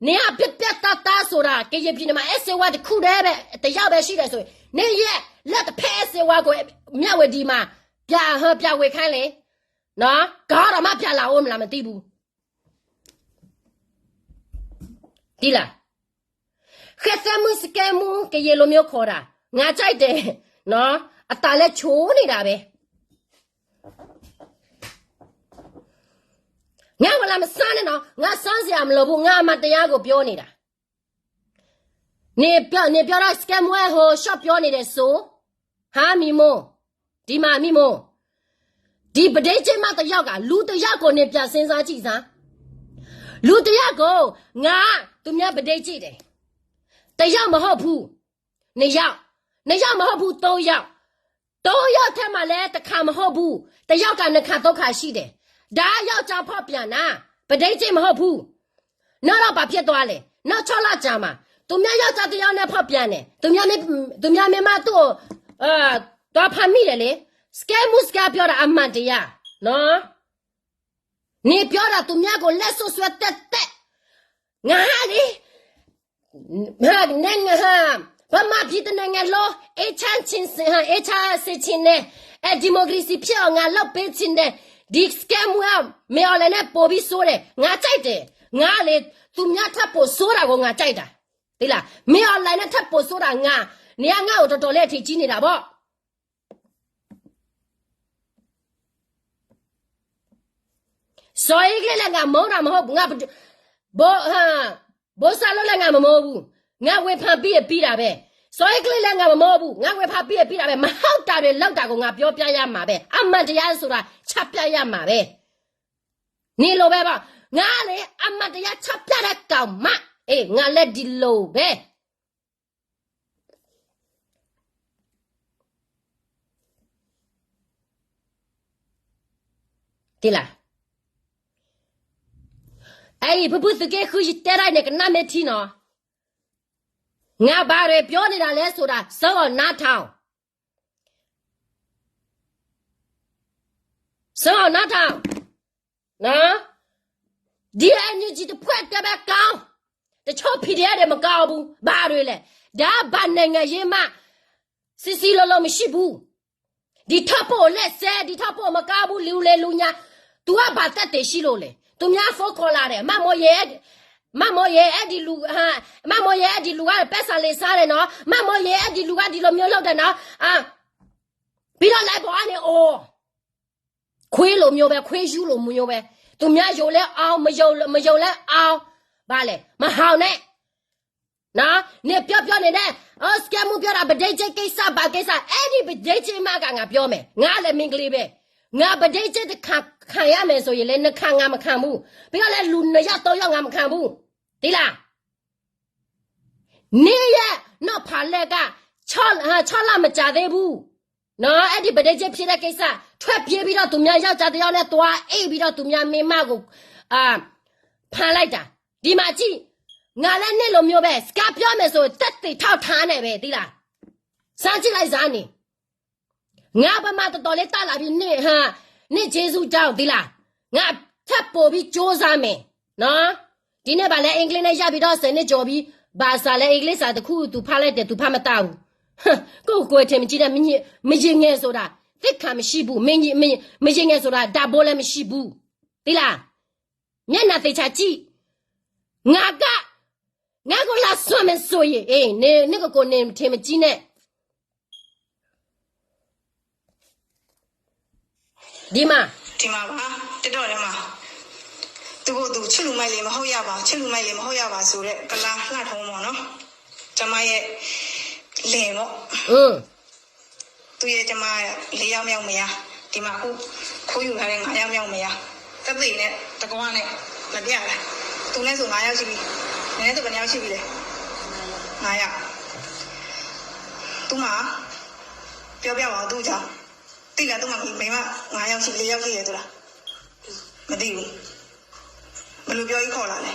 နေရပြပြတဆိုတာကရင်ပြည်နယ်မှာ SW တခုတည်းပဲတရားပဲရှိတယ်ဆိုရင်နေရဲ့လက်တစ်ဖက် SW ကိုမြဝတီမှာပြဝေခိုင်းလေနော်ကားတော့မှပြလာအောင်မလားမသိဘူးဒီလားခက်သမစကဲမူကရေလိုမျိုးခေါ်တာငါကြိုက်တယ်နော်အตาလဲချိုးနေတာပဲငါမလာမစမ်းနဲ့နော်ငါစမ်းစရာမလိုဘူးငါအမတရားကိုပြောနေတာနေပြောတာစကဲမွဲဟို shop ပြောနေတယ်ဆိုဟာမီမိုဒီမှာမီမိုဒီပဒိတ်ချင်းမတယောက်ကလူတယောက်ကိုနေပြစဉ်းစားကြည့်စမ်းလူတယောက်ကိုငါသူများပဒိတ်ကြည့်တယ်တယောက်မဟုတ်ဘူးနှစ်ယောက်မဟုတ်ဘူးသုံးယောက်ထက်မှလည်းတစ်ခါမဟုတ်ဘူးတယောက်ကနှစ်ခါသုံးခါရှိတယ်ဒါယောက်ျားဖောက်ပြန်တာပဒိတ်ချင်းမဟုတ်ဘူးနောက်တော့ဘာဖြစ်သွားလဲနောက်6လကြာမှာသူများယောက်ျားတယောက်နဲ့ဖောက်ပြန်တယ်သူများမမသူ့တော့ဖမ်းမိတယ်လေစကဲမူစကပြောတာအမှန်တရားနော်နေပြောတာသူများကိုလက်ဆွဆွဲတက်ငါလေနိုင်ငံဘာမှဖြစ်တဲ့နိုင်ငံလို့အချမ်းချင်းစချင်းနဲ့ဒီမိုကရေစီဖြစ်အောင်ငါလောက်ပေးချင်တယ်ဒီစကဲမူမေအလနဲ့ပေါ်ပြီးဆိုတယ်ငါကြိုက်တယ်ငါလေသူများထပ်ပေါ်ဆိုတာကိုငါကြိုက်တာသိလားမေအလနဲ့ထပ်ပေါ်ဆိုတာငါနေငါ့ကိုတော်တော်လေးအထီးကြီးနေတာပေါ့ဆိုရင်ကလည်းငါမောတာမဟုတ်ဘူးငါဘောဆာလို့လည်းငါမမောဘူးငါဝေဖန်ပြီးတာပဲဆိုရင်ကလည်းငါမမောဘူးငါဝေဖန်ပြီးတာပဲမဟုတ်တာတွေလောက်တာကိုငါပြောပြရမှာပဲအမှန်တရားဆိုတာချပြရမှာပဲနေလိုပဲပေါ့ငါလေအမှန်တရားချပြတဲ့ကောင်မငါလည်းဒီလိုပဲဒီလားဘဘစကေခူးတဲရိုင်းနဲ့ကနာမေတီနော်ငါဘာတွေပြောနေတာလဲဆိုတာစောနားထောင်နော်ဒီအန်ဂျီတဖွက်တဲ့ဘက်ကောင်တချို့ဖီဒီရတယ်မကောက်ဘူးဘာတွေလဲဒါဘာနိုင်ငံရေးမှစီလောမရှိဘူးဒီထပ်ဖို့လက်ဆဲဒီထပ်ဖို့မကောက်ဘူးလူလေလူညာ तू ကဘာတက်တယ်ရှိလို့လေသူများဖိုးခေါ်လာတယ်မမော်ရဲ့အဲ့ဒီလူမမော်ရဲ့အဲ့ဒီလူကပတ်စံလေးစားတယ်နော်မမော်ရဲ့အဲ့ဒီလူကဒီလိုမျိုးလုပ်တယ်နော်ပြီးတော့လိုက်ပေါ်ကနေခွေးလိုမျိုးပဲခွေးယူလိုမျိုးပဲသူများယုံလဲအောင်မယုံလဲအောင်ဘာလဲမဟောင်နဲ့နော်နေပြောနေတဲ့စကမ်မပြောတာဗဒိတ်ချိတ်ကိစ္စဘာကိစ္စအဲ့ဒီဗဒိတ်ချိတ်မကငါပြောမယ်ငါလည်းမင်္ဂလိပဲငါဗဒိတ်ချိတ်တခံရမယ်ဆိုရင်လည်းနှခါငါမခံဘူးပြီးတော့လည်းလူ2ယောက်3ယောက်ငါမခံဘူးဒီလားနေရတော့ဖာလက်က6လမကြသေးဘူးနော်အဲ့ဒီဗဒိတ်ချိတ်ဖြစ်တဲ့ကိစ္စထွက်ပြေးပြီးတော့သူများယောက်ျားတယောက်နဲ့သွားအိပ်ပြီးတော့သူများမင်းမကိုဖမ်းလိုက်တာဒီမှာကြည့်ငါလည်းနဲ့လိုမျိုးပဲစကားပြောမယ်ဆိုတက်တေထောက်ထားနေပဲသိလားစမ်းကြည့်လိုက်စမ်းနေငါဘာမှတော်လေးတက်လာပြီးနေဂျေစုကြောင့်သိလားငါထပ်ပေါ်ပြီးစ조사မယ်နော်ဒီနေ့ဗာလဲအင်္ဂလိပ်နဲ့ရပြီးတော့စနေကြော်ပြီးဘာသာလဲအင်္ဂလိပ်စာတခုသူဖတ်လိုက်တယ်သူဖတ်မတတ်ဘူးကိုယ်ထင်မကြည့်တဲ့မရင်ငယ်ဆိုတာသိခါမရှိဘူးမရင်ငယ်ဆိုတာဒါဘောလည်းမရှိဘူးသိလားမျက်နှာသေချာကြည့်ငါကိုလာဆွမ်းမဆိုရင်နေကိုနေထင်မကြည့်နဲ့ဒီမှာပါတက်တော့တယ်မှာသူကိုသူချစ်လူမိုက်လေမဟုတ်ရပါဆိုတဲ့ကလာလှထုံးပေါ့နော်ကျမရဲ့လင်ပေါ့သူရဲ့ကျမ4ယောက်မြောက်မရဒီမှာအခုခိုးယူထားတဲ့9ယောက်မြောက်မရတက်သိနဲ့တကွားနဲ့မပြရလားသူနဲ့ဆို9ယောက်ရှိပြီနည်းနည်းဆိုဘယ်နှယောက်ရှိပြီလဲ9ယောက်သူမပြောပြပါဦးသူ့ကြောင့်တိလားသူမမိမ9ယောက်ရှိ4ယောက်ရှိရဲသူလားမသိဘူးဘယ်လိုပြောကြီးခေါ်လာလဲ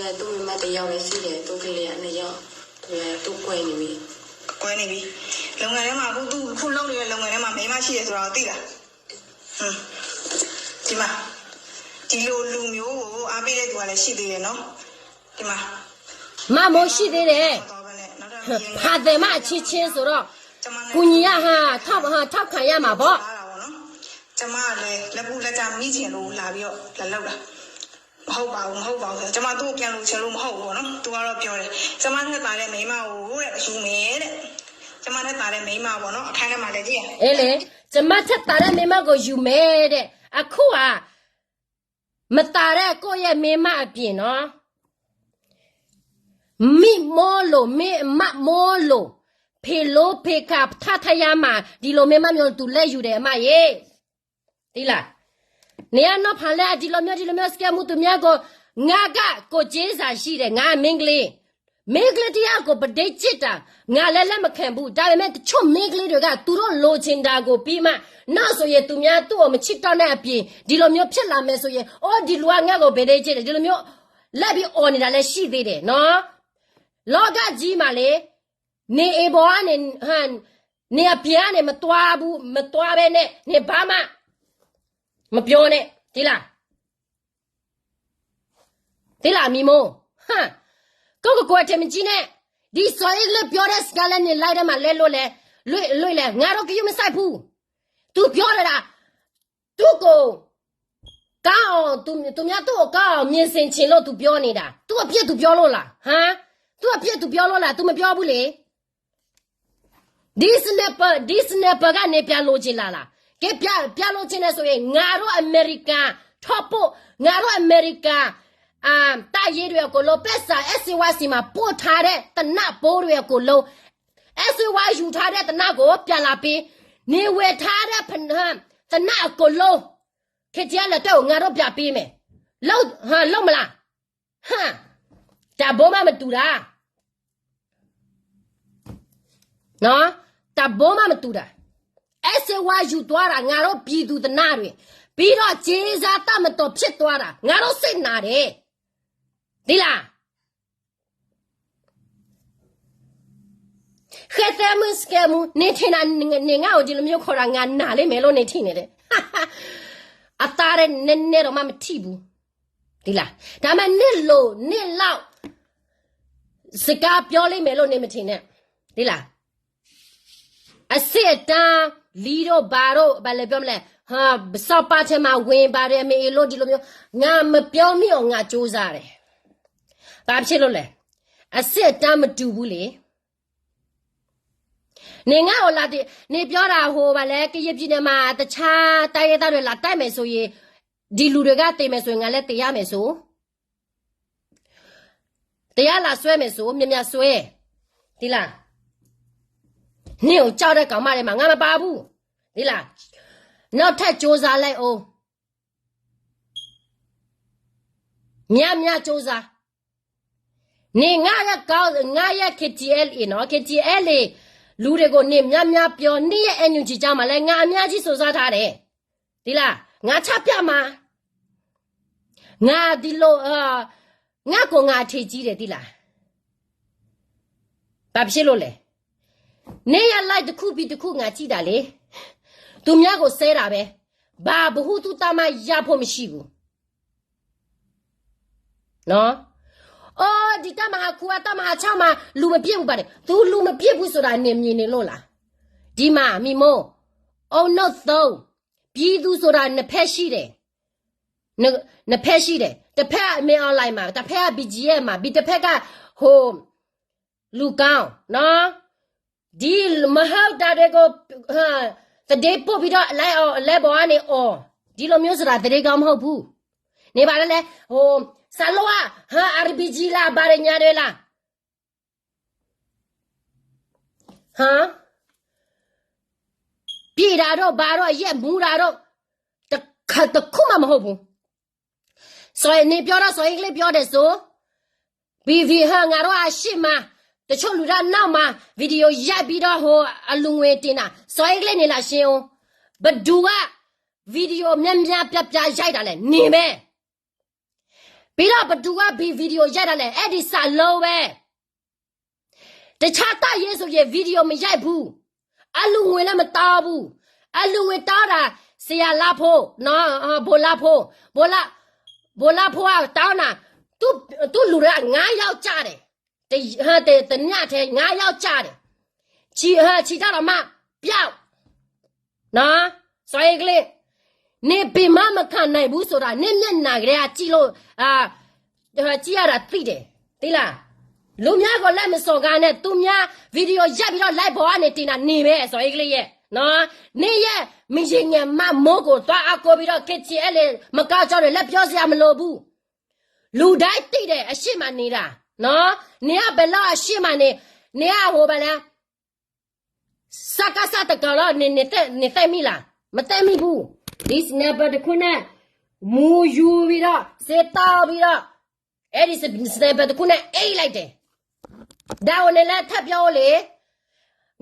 ကသူ့မိမတယောက်ပဲရှိတယ်သူကလေးက2ယောက်သူကွယ်နေပြီလုပ်ငန်းထဲမှာအခုသူခုလုပ်နေတဲ့လုပ်ငန်းထဲမှာမိမရှိတယ်ဆိုတော့သိလားဒီမှာဒီလိုလူမျိုးကိုအားပေးတဲ့သူကလည်းရှိသေးတယ်နော်ဒီမှာမမိုးရှိသေးတယ်ဟာတယ်မအချင်းချင်းဆိုတော့ကိုကြီးကထောက်ခံရမှာပေါ့ကျမလည်းလက်ပူလက်ကြမိချင်လို့လာပြီးတော့လာလောက်တာမဟုတ်ပါဘူးကျမသူ့ကိုပြန်လို့ချင်လို့မဟုတ်ဘူးနော်သူကတော့ပြောတယ်ကျမနဲ့တာတဲ့မိန်းမကိုတဲ့ယူမယ်တဲ့ကျမနဲ့တာတဲ့မိန်းမပေါ့နော်အခန်းထဲမှာလည်းကြည့်ရအေးလေကျမထက်တာတဲ့မိန်းမကိုယူမယ်တဲ့အခုကမတာတဲ့ကိုယ့်ရဲ့မိန်းမအပြင်နော်မိမိုးလို့မိမမိုးလို့ဖေလို့ဖေကထရမှာဒီလိုမိန်းမမျိုးသူလက်ယူတယ်အမရေဒီလားနေရတော့ဖန်လဲဒီလိုမျိုးစကမှုသူများကိုငါကကိုကျေးစာရှိတယ်ငါမင်းကလေးတရားကိုပဒိတ်ချစ်တာငါလည်းလက်မခံဘူးဒါပေမဲ့တချို့မင်းကလေးတွေကသူတို့လိုချင်တာကိုပြီးမှနောက်ဆိုရင်သူများသူ့ကိုမချစ်တော့တဲ့အပြင်ဒီလိုမျိုးဖြစ်လာမယ်ဆိုရင်အော်ဒီလူကငါ့ကိုပဒိတ်ချစ်တယ်ဒီလိုမျိုးလက်ပြီးអော်နေတာလည်းရှိသေးတယ်နော်လောကကြီးမှာလေနေအေဘောကနေနေအပြားနဲ့မတွားပဲနဲ့နေဘာမှမပြောနဲ့ဒီလားမိမိုးကိုတယ်မကြီးနဲ့ဒီဆိုရင်လည်းပြောတဲ့စကားလည်းနေလိုက်တယ်မှာလဲလို့လဲလွိလဲငါတော့ကြည့်မဆိုင်ဘူးသူပြောရတာသူကိုကောင်းသူများသူ့ကိုကောင်းမြင်စင်ချင်လို့သူပြောနေတာသူအပြစ်သူပြောလို့လားသူအပြစ်သူပြောလို့လားသူမပြောဘူးလေဒီစနပကနေပြလို့ချင်လားကဲပြလို့ချင်နေဆိုရင်ငါတို့အမေရိကန်ထော့ဖို့ငါတို့အမေရိကန်တာရေးတွေကိုလို့ပက်စာ SY မှာပို့ထားတဲ့တနတ်ဘိုးတွေကိုလို့ SY ယူထားတဲ့တနတ်ကိုပြန်လာပြီးနေဝယ်ထားတဲ့တနတ်ကိုလို့ခေကြလက်တော့ငါတို့ပြပေးမယ်လုံးမလားဒါဘိုးမတူတာနော်ဒါဘိုးမတူတာSY ယူသွားတာငါတို့ပြည်သူတနတ်တွေပြီးတော့ဂျေဇာတမတော်ဖြစ်သွားတာငါတို့စိတ်နာတယ်ဒီလားခဲတဲ့မစကမနေထင်တာနေငါ့ကိုဒီလိုမျိုးခေါ်တာငါနာလိမ့်မယ်လို့နေထင်နေတယ်အသားနဲ့နည်းနည်းတော့မှမထိဘူးဒီလားဒါမှနစ်လောက်စကားပြောလိမ့်မယ်လို့နေမထင်နဲ့ဒီလားအစစ်တန်းလီတော့ဘာလဲပြောမလဲစောက်ပါချင်မှာဝင်ပါတယ်မေလို့ဒီလိုမျိုးငါမပြောမိအောင်ငါစူးစားတယ်ဘာဖြစ်လို့လဲအစစ်တန်းမတူဘူးလေနေငါ့ကိုလာတဲ့နေပြောတာဗာလဲကရပြည်နယ်မှာတခြားတိုင်းရသားတွေလာတိုက်မယ်ဆိုရင်ဒီလူတွေကတေမယ်ဆိုရင်ငါလည်းတေရမယ်ဆိုတရားလာဆွဲမယ်ဆိုမြဆွဲဒီလားနေကိုကြောက်တဲ့ကောင်မတွေမှာငါမပါဘူးဒီလားနောက်ထပ်စူးစားလိုက်အောင်မြစူးစားနေငါရဲ့ KTL နော် KTL လူတွေကိုနေမြပြောနေရဲ့ NUG ကြောင်းမှာလဲငါအများကြီးစူးစားထားတယ်ဒီလားငါချပြမှာငါဒီလိုငါကိုငါထေကြီးတယ်ဒီလားဘာဖြစ်လို့လဲနေရလိုက်တစ်ခုပြီးတစ်ခုငါကြည့်တာလေသူများကိုဆဲတာပဲဘာဘဟုသူတမရဖို့မရှိဘူးနော်အော်ဒီတမဟာကူတမဟာချောင်းမှာလူမပြည့်ဘူးပါတယ်သူလူမပြည့်ဘူးဆိုတာနေမြင်နေလို့လားဒီမှာမိမိုးအောင်တော့သုံးပြည်သူဆိုတာနှစ်ဖက်ရှိတယ်နှစ်ဖက်ရှိတယ်တစ်ဖက်အမေအွန်လိုင်းမှာတစ်ဖက်က BGM မှာတစ်ဖက်ကလူကောင်းနော်ဒီမဟုတ်တာတွေကိုတဒေပို့ပြီးတော့လိုက်အောင်အလဲပေါ်ကနေဒီလိုမျိုးဆိုတာတဒေကောင်းမဟုတ်ဘူးနေပါလေဆာလောRPG လာဘာရညာတွေလားပြည်တာတော့ဘာတော့ရက်မူတာတော့တခုမှမဟုတ်ဘူးဆိုရင်နေပြောတော့ဆိုရင်ကလေးပြောတယ်ဆို BV ငါတော့အရှိမတချို့လူသားနောက်မှာဗီဒီယိုရိုက်ပြီးတော့အလူငွေတင်တာဆိုရင်ကလေးနေလာရှင်းအောင်ဘဒူကဗီဒီယိုပြရိုက်တာလဲနေမယ် ပြီးတော့ဘသူကဗီဒီယိုရိုက်တယ်အဲ့ဒီစာလုံးပဲတခြားတရေးဆိုရင်ဗီဒီယိုမရိုက်ဘူးအလူငွေလည်းမတောင်းဘူးအလူငွေတောင်းတာဆရာလာဖို့နော်ဘိုလာဖို့ကတောင်းတာသူလူရ9ယောက်ကြတယ်တညထဲ9ယောက်ကြတယ်ချီကြတော့မှပျောက်နော်ဆိုရင်ကလေးနေပင်မခံနိုင်ဘူးဆိုတာနင့်မျက်နာကလေးကကြည့်လို့ကြည့်ရတာသိတယ်သိလားလူများကိုလက်မစော်ကားနဲ့သူများဗီဒီယိုရက်ပြီးတော့ live ပေါ်ကနေတင်တာနေပဲဆိုရင်ကလေးရဲ့နော်နေရဲ့မင်းငယ်မမိုးကိုသွားအကိုပြီးတော့ကစ်ချင်အဲ့လေမကောက်ကြောက်တယ်လက်ပြောစရာမလိုဘူးလူတိုင်းသိတယ်အရှိမနေတာနော်နေကဘယ်လောက်အရှိမနေကဟိုဗလားစကားစတကောနေတဲ့မိလားမတဲ့မိဘူးဒီစနပ်တခုနဲ့မူယူပြီးတော့စေတောက်ပြီးတော့အဲ့ဒီစနပ်တခုနဲ့အိတ်လိုက်တယ်ဒါဝင်လည်းထပ်ပြောလေ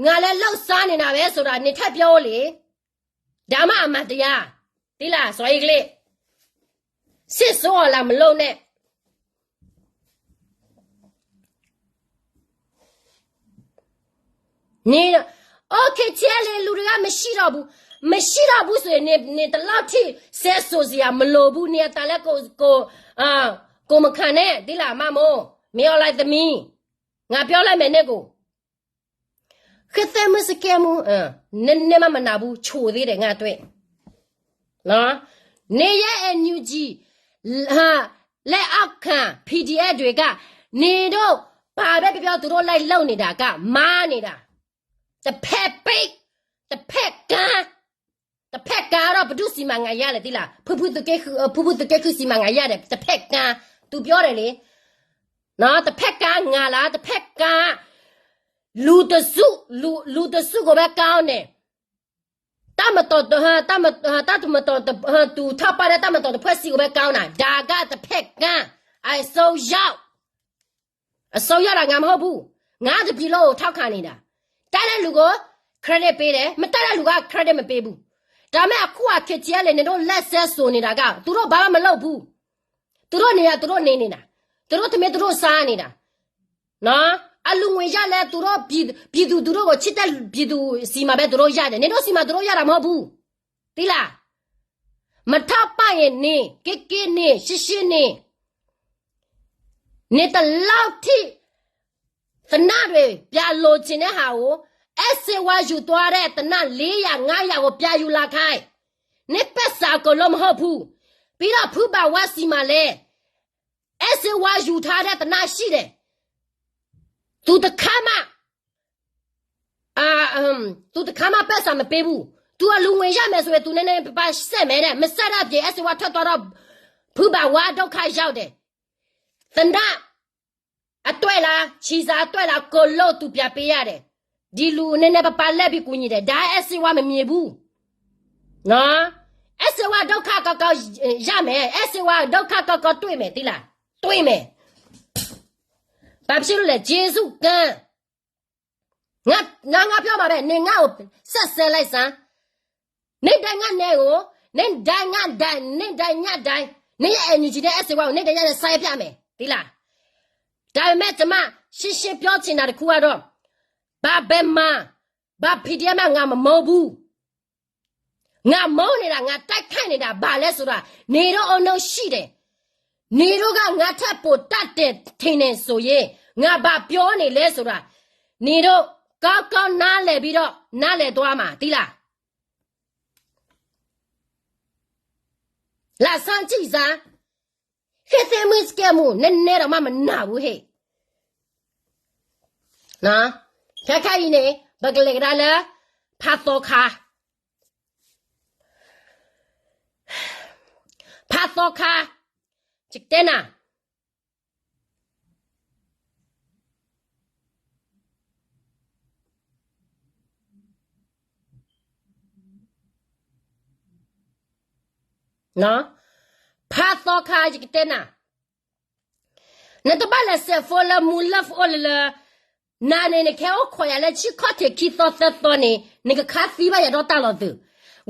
ငါလည်းလှုပ်စားနေတာပဲဆိုတာနေထပ်ပြောလေဒါမှအမှန်တရားသိလားဆိုရင်ကလေးစစ်စောလာမလုံးနဲ့နေโอเคချဲလေလူတွေကမရှိတော့ဘူးဆိုရင်နေတလောက်ထိဆက်ဆိုစရာမလိုဘူးနေတာလည်းကိုမခံနဲ့သိလားမမိုးမင်းလိုက်သမီးငါပြောလိုက်မယ်နဲ့ကိုခက်သမစကဲမနည်းမနာဘူးချိုသေးတယ်ငါတွေ့နော်နေရဲ့အန်ယူဂျီလက်အောက်ခံ PDF တွေကနေတော့ဘာပဲပြောသူတို့လိုက်လုံနေတာကမားနေတာတစ်ဖက်ပိတ်တစ်ဖက်ကတော့ဘဒုစီမငါရလေတိလားဖူဖူတကဲခုစီမငါရတယ်တစ်ဖက်ကသူပြောတယ်လေနော်တစ်ဖက်ကငါလားတစ်ဖက်ကလူတစုကိုပဲကောင်းတယ်တမတော်သူထောက်ပါတဲ့တမတော်တဲ့ဖွဲ့စီကိုပဲကောင်းတာဒါကတစ်ဖက်ကအစိုးရတာငါမဟုတ်ဘူးငါတပြီလို့ထောက်ခံနေတာတားတဲ့လူကို credit ပေးတယ်မတားတဲ့လူက credit မပေးဘူးဒါမဲ့အခုကခက်ကြီးလေနေတော့လက်ဆက်ဆိုနေတာကသူတို့ဘာမှမလုပ်ဘူးသူတို့နေနေတာသူတို့သမီးသူတို့စားနေတာနော်အလူငွေရလဲသူတို့ပြည်သူတို့ကိုချစ်တဲ့ပြည်သူစီမှာပဲသူတို့ရတယ်နေတော့စီမှာသူတို့ရတာမဟုတ်ဘူးသိလားမထောက်ပံ့ရင်နေကိနေရှင်းနေတလောက်ထိသနာတွေပြလိုချင်တဲ့ဟာကိုSY ယူသွားတဲ့တန400 500ကိုပြယူလာခိုင်းနေပက်စာကိုလုံးမဟုတ်ဘူးပြီးတော့ဖူပါဝါစီမှာလဲ SY ယူထားတဲ့တနရှိတယ်သူတခါမှပက်စာမပေးဘူးသူကလူငွေရမယ်ဆိုရင်သူနည်းနည်းပါဆက်မယ်တဲ့မဆက်ရပြေ SY ထွက်သွားတော့ဖူပါဝါဒုက္ခရောက်တယ်တနအတွက်လားချီစာအတွက်လားကိုလို့သူပြပေးရတယ်ဒီလူနည်းနည်းပါလက်ပြီးကူညီတယ်ဒါ SY မမြင်ဘူးနော် SY ဒုက္ခကောရမယ် SY ဒုက္ခကောတွေ့မယ်တိလားတွေ့မယ်ဘာဖြစ်လို့လဲဂျေစုကံငါပြောမှာပဲနေငါ့ကိုဆက်ဆဲလိုက်စမ်းနေတိုင်းနေကိုနေတိုင်းနေရဲ့ energy နဲ့ SY ကိုနေတိုင်းနဲ့ဆိုင်ပြမယ်တိလားဒါပေမဲ့ကျမရှင်းပြောချင်တာတခုကတော့ဘာ PDF ငါမမုန်းဘူးငါမုန်းနေတာငါတိုက်ခိုက်နေတာဘာလဲဆိုတာနေတော့အုံတော့ရှိတယ်နေတော့ကငါထပ်ပို့တတ်တဲ့ထင်းနေဆိုရင်ငါဘာပြောနေလဲဆိုတာနေတော့ကောင်းနားလဲပြီးတော့နားလဲသွားမှာတိလားလာစမ်းကြည့်စမ်းဟဲ့သမစ်ကမှုနည်းနည်းတော့မှမနာဘူးဟဲ့နော်ခက်ခိုင်နေဘကလေကလာဖတ်တော့ခါจิกเต้นနော်ဖတ်တော့ခါจิกเต้นနတပါလက်ဆက်ဖော်လာမူလဖ်အော်လာနာနေခဲကိုခွာရလက်ချီခတ်တဲ့ခီတော့တော့နေကခါဖီပါရတော့တာလို့သူ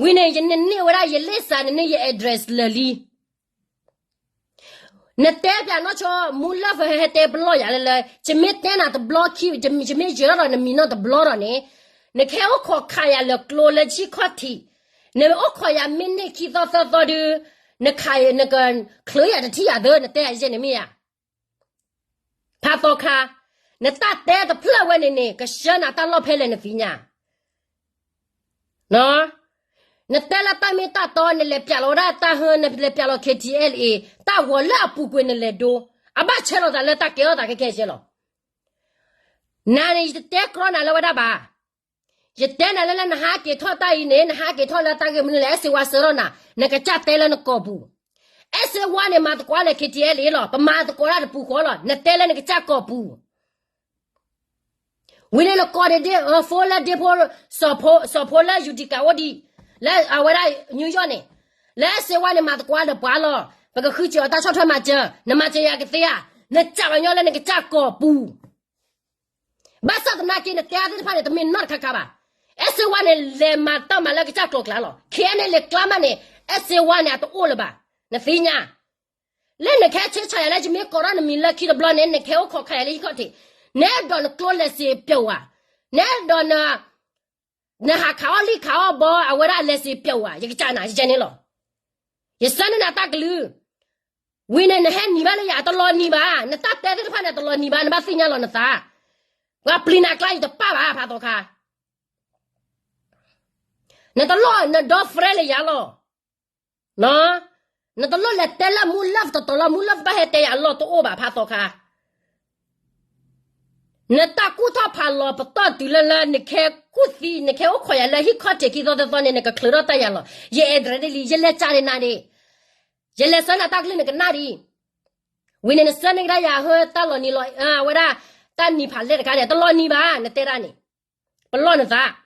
ဝင်းနေရနေဝရရလက်စာနေရဲ့ address လလီ na te bia no cho mula fa he te blo ya le je me te na the block ki je me je ra na mi no the block ne ne ke o kho kha ya le klo le chi kho thi ne o kho ya min ne ki so du ne kha ya ne kan klo ya de thi ya de ne te ya je ne mi ya pa to kha ne ta te the pla we ne ka sha na ta lo phe le ne fi nya no na tela ta mi ta to ne le pya lo ra ta hu ne le pya lo KTLA ta wo la pu kwe ne le do aba che lo da le ta ke o da ke che lo na ni te kro na lo da ba ye te na le na ha ke tho ta yi ne na ha ke tho la ta ke mun le se wa se ro na ne ka cha te le ne ko bu ese wa ne ma kwa le KTLA lo pa ma ko ra pu ko lo ne te le ne ka cha ko bu wi ne lo ko de fo la de po so la yu di ka wo di来啊，我来New York呢，来是我的妈的瓜的巴了，那个喝酒打超穿嘛这，那么这样个谁啊？那家人要来那个家搞不？把啥子拿给那家的怕的都没拿看看吧？是我的来嘛到嘛那个家搞来了，看那来干嘛呢？是我呢都饿了吧？那谁呢？来那开车车来就没搞到那米了，去的不然那开我靠开了一个的，那到那搞了些标啊，那到那。那还考里考不啊？我那来是标啊，一个家哪是真的了？也生的那大个路，为了那还你把那牙都老你吧，那大袋子都怕那都老你吧，那把谁家老那啥？我不离那个就爸爸怕多看，那都老那都服了牙了，那都老来带了木拉都了木拉把还带牙老都我吧怕多看。那大骨头怕了不到对了，你看骨髓，你看我快呀了，一靠这个到的方面那个口到大呀了，也在那里，也来家里那里，也来上那大个那个那里，为了那生那个呀和到了你了啊，我那但你怕来的看的到了你吧，那带着你，不老那啥，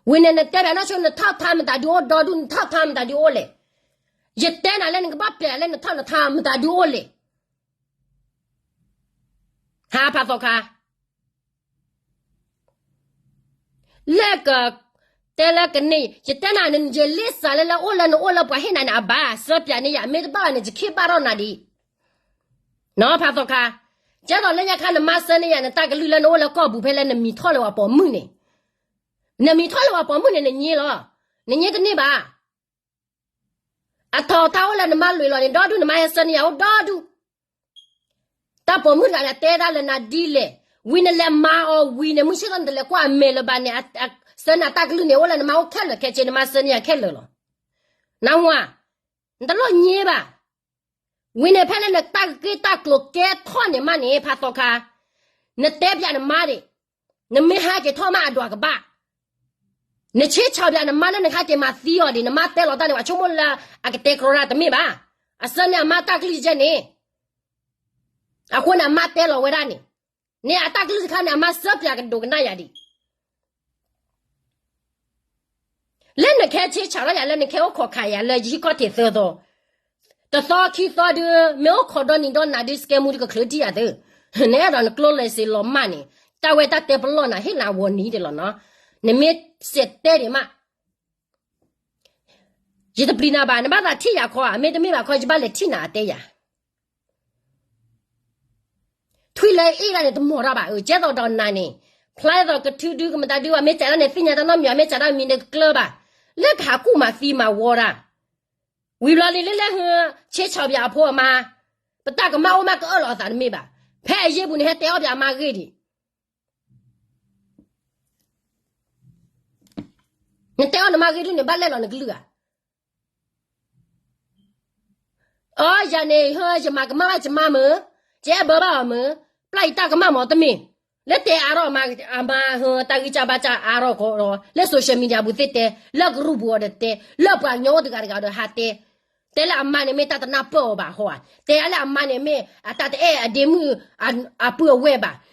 为了那带着那时候那套他们打的我到处套他们打的我嘞。一旦那来那个把别人那他那他们打丢了，哈怕做看，那个带那个呢，一旦那人就累死了，我了不还那那把手边的呀，没得把那就开把到那里，那怕做看，见到人家看那马生的呀，那大个路了，我了搞不拍了，那米套了我保姆呢，那米套了我保姆呢，那你了，那你的你吧。啊，他我来那马路了，你到处那马还生呀，我到处，他保姆那带他了那地嘞，为那来马哦，为那没些人的来挂没了吧？你生那大个路呢，我来那马我看了，看见那马生呀看了，那我你到老年吧，为那拍那大个给大个给套的马呢，怕多看，那代表那马的，那没还给套马多个吧？那车桥边那马那看见马死哦的，那马带老大的话，全部了啊个带口啦，都没吧？啊，生那马大个里子呢，啊，或那马带老为啥呢？你啊大个里看那马手边个多个那样的，人那开车桥了呀，人那开我考开呀，了一个提手的，这早起早的没有考到你到哪里是干么这个科技啊的，那让那过来是老慢呢，单位他带不老呢，很难我你的了呢。你没写带的嘛？一直不那吧，你把它提下考啊，没得没把考就把它提拿带呀。推来一个人都摸到吧，接到到那里，来到个土土个么大土啊，没在那里飞伢到那苗，没在那面那个歌吧，那卡古嘛飞嘛我啦，为了你来和切桥边坡嘛，不打个嘛我嘛个二老啥的没吧，拍一部你还带边嘛个的。你带那马给你把来了那个路啊？哦，呀呢，呵，就马个妈就妈么，这爸爸么，不来打个妈妈的没？来带阿罗马阿妈呵，打个家把家阿罗个咯，来social media不得带，那个รูป的带，那不鸟的个还带，带了阿妈呢没打的那包吧好啊，带了阿妈呢没啊打的哎点么啊不会吧？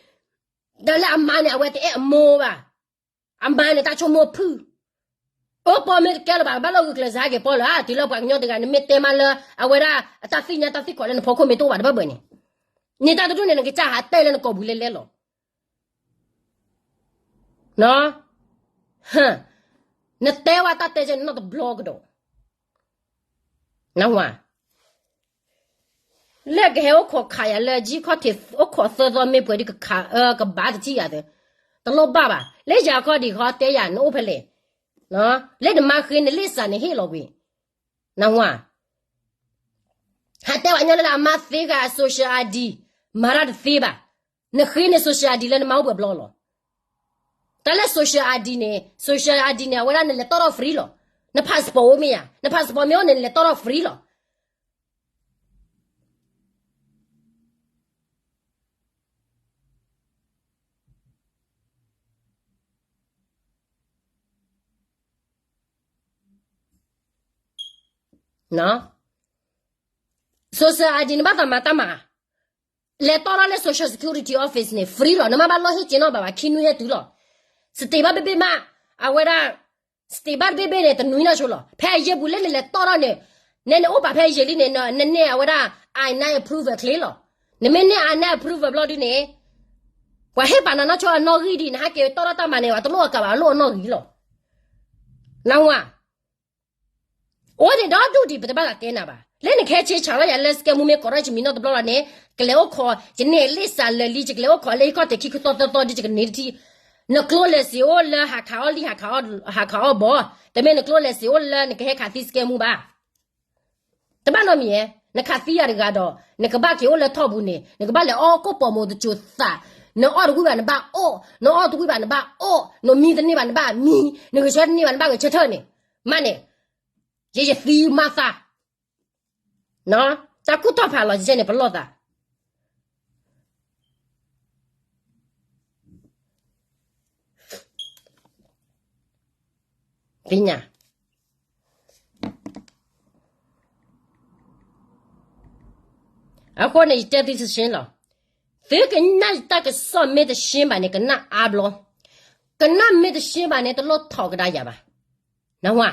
带了阿妈呢我的哎摸吧，阿妈呢打出摸铺。我报没给了吧？把那个克啥给报了啊？对了，把鸟的个你没带嘛了啊？为了打飞呢，打飞过来，那跑空没多话的不呢？你打得住那个家还带了那搞不来了，喏，哼， na tewa ta te not the blog do na wa le ge o kho kha ya le ji kho ti o kho so me pwe di ka ka ba ti ya de to lo ba le ja kho di kho te ya no phe le no le de ma khin le sa ne he lo bi na wa ha te wa nya la ma fe ga social id mara de fe ba ne khin social id le ma o blo lo tala social id ne wala ne le toro free lo na passport me ya na passport me ne le toro free lo no social id ne ba ta ma le toro le social security office ne free lo na ma ba lo he no ba kinu he tu lo steba bebe ma awera steba bebe ne tnu na chulo phe ye bu le toro ne o ba phe ye li ne awera I na approve clear lo ne me ne I na approve blo di ne wa he ba na cho no ri di na ke toro ta ma ne wa to lo ka ba lo no ri lo na wa o de da du di ba la ke na ba le ne ke che cha la ya let's get mu me correct mi no the blo la ne ke le o kho je ne le sa le li je ke le o kho le ko te ki ko to di je ne ti no close si o la ha ka bo te me no close si o la ne ke ka ti ske mu ba te ba no mi e ne ka ti ya ga do ne ka ba ke o la tho bu ne ka ba le o ko po mo de chu sa no o du ba ne ba o no o du ba ne ba o no mi de ni ba ne ba mi ne ke che ni ba ne ba ke che the ne ma ne ye fi ma sa no ta ku to pa lo je ne ba lo da Pinya. Ako na ite di sin lo. Fe ke na ta ke so me de sin ba ne ke na ablo. Ke na me de sin ba ne to lo tho ga da ya ba. Na wa.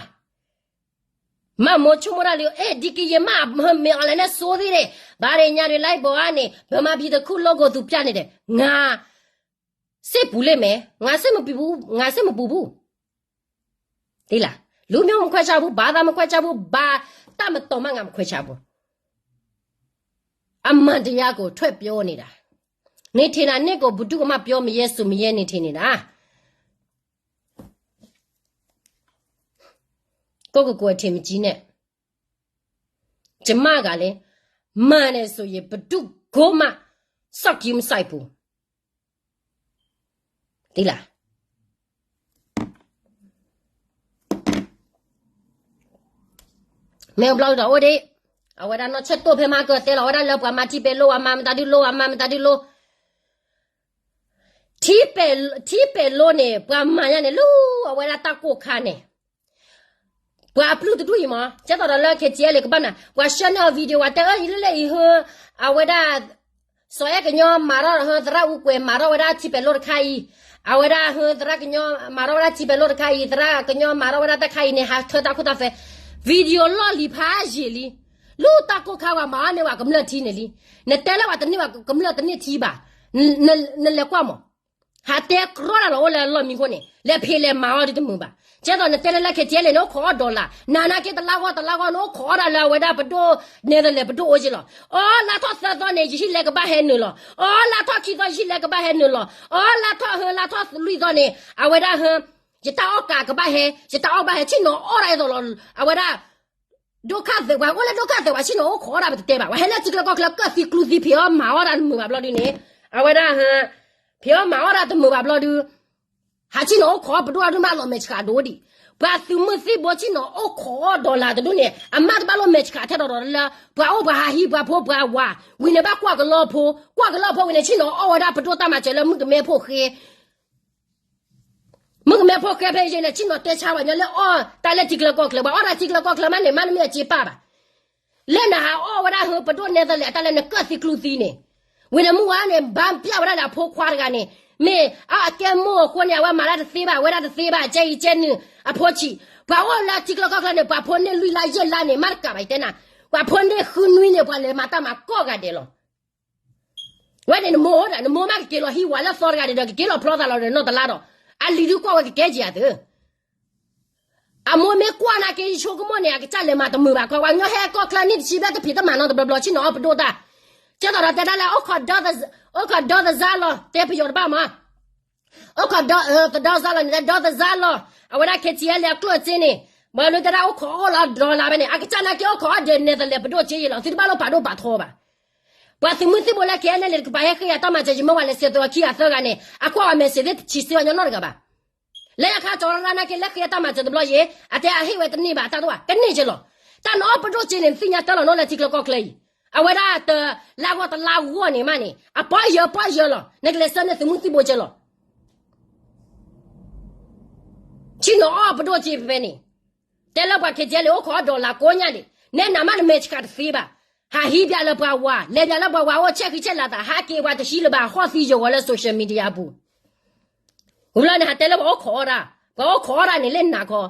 Ma mo chu mo ra le di ke ye ma me ala na so di de. Ba re nya re lai bo a ne ba ma bi de khu logo tu pya ne de. Nga se pu le me. Nga se mo pi bu, nga se mo pu bu. 对啦，路面我们快下步，把他们快下步，把他们都慢俺们快下步。阿妈的呀个ထွက်表你啦，你听了那个不读嘛表没耶稣没耶你听你啦，个国听没记呢，这嘛个嘞，嘛呢所以不读个嘛，少金赛步，对啦。没有不老的我的，我的那吃多陪嘛个得了，我的老婆嘛提白路啊，妈妈打的路啊，妈妈打的路，提白路呢，不嘛样的路，我的打过看呢，不不录的对吗？这到了开接了个班呢，我上那 video 我等一来以后，我的所有个妞马上和这乌龟马上我的提白路的开。我的和这个妞马上我的提白路的开，这个妞马上我的开呢，还特大裤大飞。video lo li pha ji li lu ta ko kha wa ma ne wa kam la thi ne li ne te la wa ta ni wa kam la ta ni thi ba ne le kwa mo ha te kro la lo mi ko ne le phe le ma wa de mu ba che do ne te la ke je le no kho do la na na ke ta la wa no kho da la wa da ba do ne da le ba do o ji lo o la tho sa do ne ji le ka ba he ne lo o la tho ki do ji le ka ba he ne lo o la tho lu do ne a wa da ha chỉ tao cả cái bài hè chỉ tao bài hè chỉ nó ở đây rồi à vậy đó đôi khác về qua là đôi khác về qua chỉ nó khó là bị tệ bảo hay là chỉ là có cái phi clue phi ở máu ra mưa bắp lo đi nè à vậy đó ha phi ở máu ra mưa bắp lo đi hà chỉ nó khó bị đôi mà lo mệt cả đôi đi bà từ mưa phi bỏ chỉ nó khó đó là đó nè à mà bà lo mệt cả thế đó là bà ô bà hi bà po bà wa vì nè bà qua cái lo po vì nè chỉ nó ở đây bị đôi ta mà chỉ là mưa cái mẹ po khiมึงแม่พ่อแกเพย์เนี่ยชิโนเตชาวเนี่ยเลยอ๋อตาเลจิกละก็เคลบ่อ๋อจิกละก็เคลมันเนี่ยมันไม่จีป้าบ่เล่นนะฮะอ๋อว่าได้เฮปโดนเนี่ยเลยตาเลเนี่ยก็สิคลูซีเนี่ยวันนั้นมึงว่าเนี่ยบางเปียว่าได้พ่อควากันเนี่ยแม่แกมัวคนเนี่ยว่ามาได้สิบ่าว่าได้สิบ่าใจเจนอ่ะพ่อชีบ่าว่าละจิกละก็เคลเนี่ยบ่าพ่อเนี่ยลุยลายเยลาเนี่ยมาร์กไปเตนะว่าพ่อเนี่ยคืนนุ้ยเนี่ยบ่เลยมาตามาก็กันเดลว่าเนี่ยมัวมาเกลอฮิวาละฟอร์กันเดเกลอพลอตาลอเนี่ยนอตลาดAli du kwa ke je ade 阿莫没过那给说个么呢？给家里嘛都没吧？快话，你还搞可你西边都皮的蛮那都不不去哪不多的，接到了带来我靠到的咋了？带不要的吧嘛？我靠到咋了？你到的咋了？啊，我那开起来过节呢。马路在那我靠了，到那边呢，啊，个家那给我靠的那个来不多节了，所以把把都把拖吧。我是没事不来看那里个白黑呀，到嘛这就没完了，谁都要去啊，这个呢，啊，过外面谁的去喜欢要那个吧？来呀，看找了那个来黑呀，到嘛这都不老爷，啊，这啊黑外的你吧，他都啊跟你去了，但那不多节呢，人家到了那来这个搞可以，啊，为啥的拉我呢嘛呢？啊，不要了，那个来生的是没事不去了，去那不多节呗呢。แต่ละว่าแค่เจเลยโอ้ขอดอลลาร์ก้อนเนี่ยเนี่ยน้ำมันไม่ชิคาร์ฟีบะหาฮีบยาละบ่าวะเลยยาละบ่าวะโอ้เช็คละตาหาเกว่าจะชีละบ่าข้อซีโยว่าละโซเชียลมีเดียบุหุ่นละเนี่ยแต่ละว่าโอ้ขอระเนี่ยเล่นหนักขอ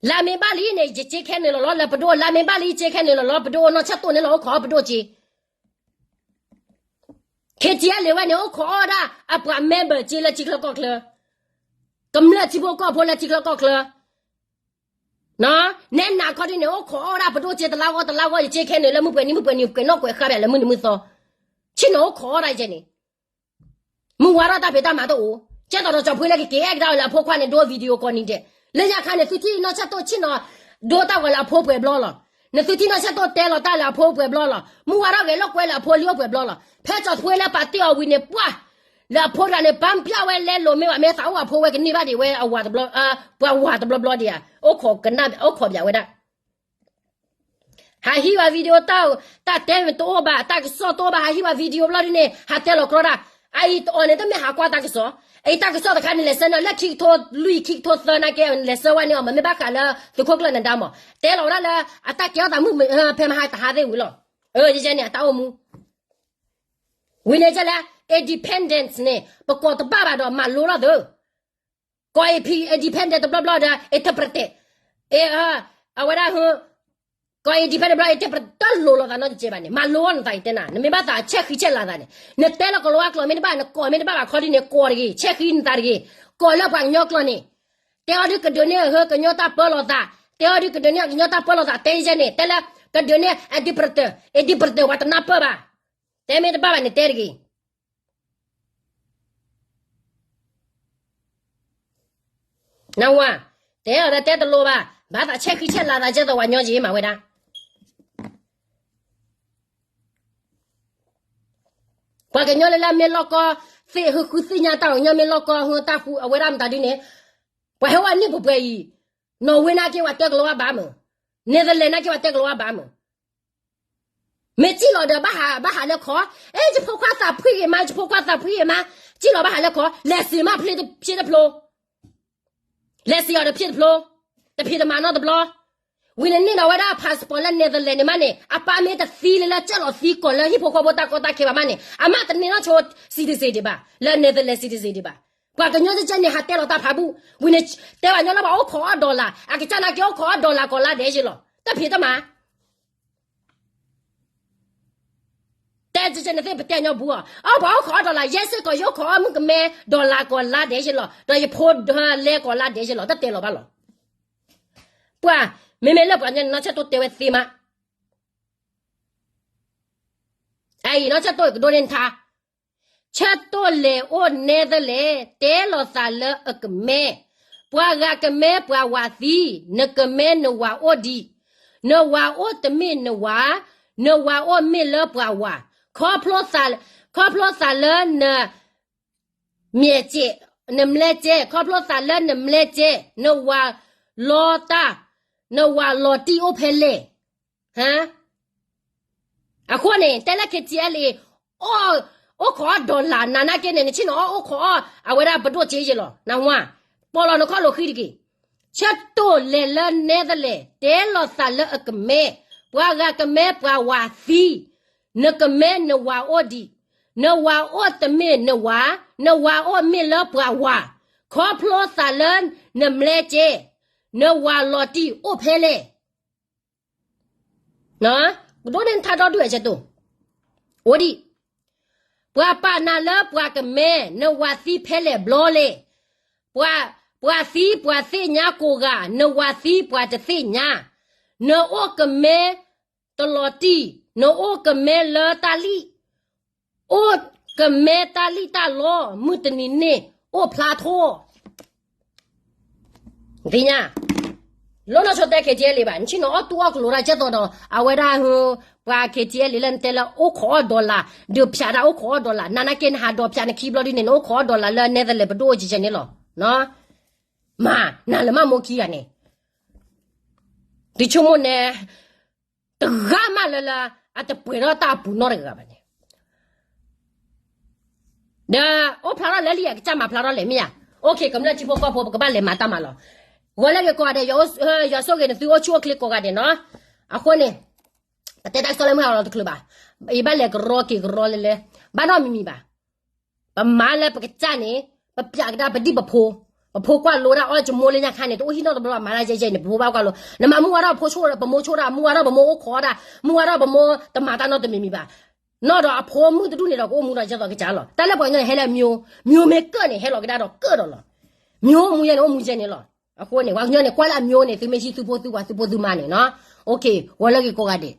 ลาเมบาลีเนี่ยเจ๊แค่เนี่ยล้อละปะโดลาเมบาลีเจ๊แค่เนี่ยล้อปะโดนอชัดตัวเนี่ยล้อขอปะโดจีแค่เจเลยว่าเนี่ยโอ้ขอระอ่ะปะเมมเบอร์เจละจิกละก็เคลกำละจิบก็พอละจิกละก็เคลနော်နဲ့နာခေါ်တယ်နော်ခေါ်တာဘတို့ချေတလာကောချေခဲနေလည်းမပွင့်နီကနော်ကွယ်ခါရလည်းမသောချင်းနော်ခေါ်လိုက်ခြင်းမူဝါရတာဖေတာမှာတော့ကျတော့ကြောက်ဖွေးလိုက်ကေအဲ့ဒါလာဖိုးခွာနေတော့ဗီဒီယိုကောနေတဲ့လက်ရခါနေသူတီနော်ချက်တော့ချင်းနော်ဒိုတော့ကလာဖိုးပွယ်ဘလောလားနေသူတီနော်ချက်တော့တဲတော့တာလာဖိုးပွယ်ဘလောလားမူဝါရကလည်းကွယ်လာဖိုးလျော့ပွယ်ဘလောလားဖဲကြောက်ဖွေးလည်းပါတီအောင်ဝီနေပွားလာဖိုးရနေပန်းပြဝဲလဲလို့မဲစာဝါဖိုးဝဲကနေပါဒီဝဲအဝါတဘလပွားဝါတဘလဒီယာโอ้ขอกันนะโอ้ขออย่าไว้ได้หาฮิวาวิดีโอตาเต็มตัวบ่าตาก็สอตัวบ่าหาฮิวาวิดีโอบลอดนี่หาเตลอกรอดไอ้ตัวเนี่ยต้องไม่หากว่าตาก็สอไอ้ตาก็สอตะคันนี่เลสเนาะแล้วคิกโทลุยคิกโทซนะแกเลสว่าเนี่ยมันไม่บ้ากันแล้วตุกกละนั่นดามเตลอละอะตาเกี่ยวตามึงเพมาหาตาหาได้วิลดิเจเนี่ยตาอมูวิเนี่ยจะละ independence เนี่ยประกอบตัวบ้าดอกมารู้ละเด้อก็ไอ้พี่ independent บลาดาinterpret เอาไว้ได้ก็ independent บลา interpret ตลอดแล้วนะเจ็บเนี่ยมาล้วนใจเต้นน่ะเนี่ยไม่บ้าตาเช็คขี้เช็ดละเนี่ยเนี่ยแต่ละก็รู้ว่าก็ไม่ได้บ้าเนี่ยก็ไม่ได้บ้าเขาที่เนี่ยก็รีเช็คขี้นตารีก็แล้วบางยอกแล้วเนี่ยแต่เอาดิก็เดี๋ยวนี้ก็ยอตาเปล่าตาแต่เอาดิก็เดี๋ยวนี้ยอตาเปล่าตาแต่ยังเนี่ยแต่ละก็เดี๋ยวนี้ interpret ว่าตาหน้าเปล่าแต่ไม่ได้บ้าเนี่ยแต่รี那我带了带的路吧，把他切拉他接到我娘家嘛，为啥？我跟娘来没老个，非和胡子娘当娘没老个和大胡为啥么打的呢？我还话你不愿意，挪威那给我带个罗巴么？那个来那给我带个罗巴么？没记了的，把下来考，哎，这破瓜子配的嘛，这破瓜子配的嘛，记了把下来考，来谁嘛配的配的破？来是要的皮的不？的皮的嘛那的不？为了你那外的 passport 了那个来的嘛呢？啊，把没得飞了，这老飞过了，一破过打开吧嘛呢？啊，妈的你那说 CDC 的吧？来那个来 CDC 的吧？我跟你讲，你还带了大爬步，为了带完你那把我考$2，啊，给咱那给我考$2，过拉得去了，的皮的嘛？但是真的是不带尿布啊！把我考$，也是个要考我们个买$过拉得去了，那一破来过拉得去了，都带了吧了。不啊，妹妹那关键那些都带回去吗？哎，那些都多人他，吃多来我拿的来带了啥了个买，不啊个买不啊话事，那个买那话我的，那话我的买那话我买了不啊话。ขอพลอสาเลนเมียเจนมเลเจขอพลอสาเลนมเลเจนวาลอตานวาลอตีโอเพเลฮะอะคนเนี่ยแต่ละเคจีเลยโอ้ขอ$นานาเกเนี่ยชิโนโอ้ขอเอาไว้ได้บดเจจิโลนะว่าปอลอนขอโลคิดกิชัดโตเลเลเนเดเลเตลอสาเลอกเมปวากะกเมปวาวาฟี那个没那娃我的，那娃我的没那娃我没了不娃，可普罗萨人那么来接，那娃落地我赔嘞，那多人他到多少多，我的，不把那了不个没那娃是赔嘞不嘞，不ပွာစီပွာစေညာကိုကနဝစီပွာတစေညာနောကမဲတလော်တီနောကမဲလာတလီအိုကမဲတလီတလောမုတနီနေအိုဖလာထိုဒီညာလောနဆိုတဲ့ကကျေလေးပါချင်တော့တူကလိုရာချက်တော့အဝဲရာဟိုပွာကကျေလေးလန်တဲလာအိုခေါ်ဒေါ်လာဒီဖြာတာအိုခေါ်ဒေါ်လာနာနာကင်ဟာဒေါ်ဖြာနခီဘလော်ဒီနေအိုခေါ်ဒေါ်လာလဲနေတဲ့လေဘဒိုချင်နေလောနော်မာနာလမမိုကီရနေဒီချုံမနဲ့တဂမလလာအတပွေရတာဘူးနော်ရကပါနေဒါအိုဖလာလဲလီကကြမှာဖလာတော့လေမီယာโอเคကမ္လချီဖို့ဖို့ကပါလေမာတမလောဝလာကေကွာတဲ့ရောဆိုကေသူအချိုကလစ်ကိုကတဲ့နော်အခုနေပတက်တက်ဆလမလာတော့ကလပါအေးဘာလေကရောကီရောလေဘာတော့မီမီပါပမာလဲပကချနေပပြကတာပတိပဖိုးကွာလိုတာအော်ဂျမိုးလေးညခါနေတိုးဟီတော့ဘလာမာလာကျဲနေဘူပါကွာလို့နမမူကတော့ဖိုးချိုးပမိုးချိုးတာမူကတော့ပမိုးခေါ်တာမူကတော့ပမိုးတမတာတော့တမီမီပါနော်တော့အဖိုးမှုတူနေတော့ကိုမူတော့ချက်တော့ကြလို့တက်လက်ပေါ်ညဟဲလဲမျိုးမဲကနေဟဲလို့ကြတော့ကတော့လို့မျိုးမူရဲ့တော့မူကျနေလို့အခုနေဝါညနေကွာလာမျိုးနေသူမရှိသူဖို့သူပါသူဖို့သူမနေနော်โอเคဝါလကေကိုကတဲ့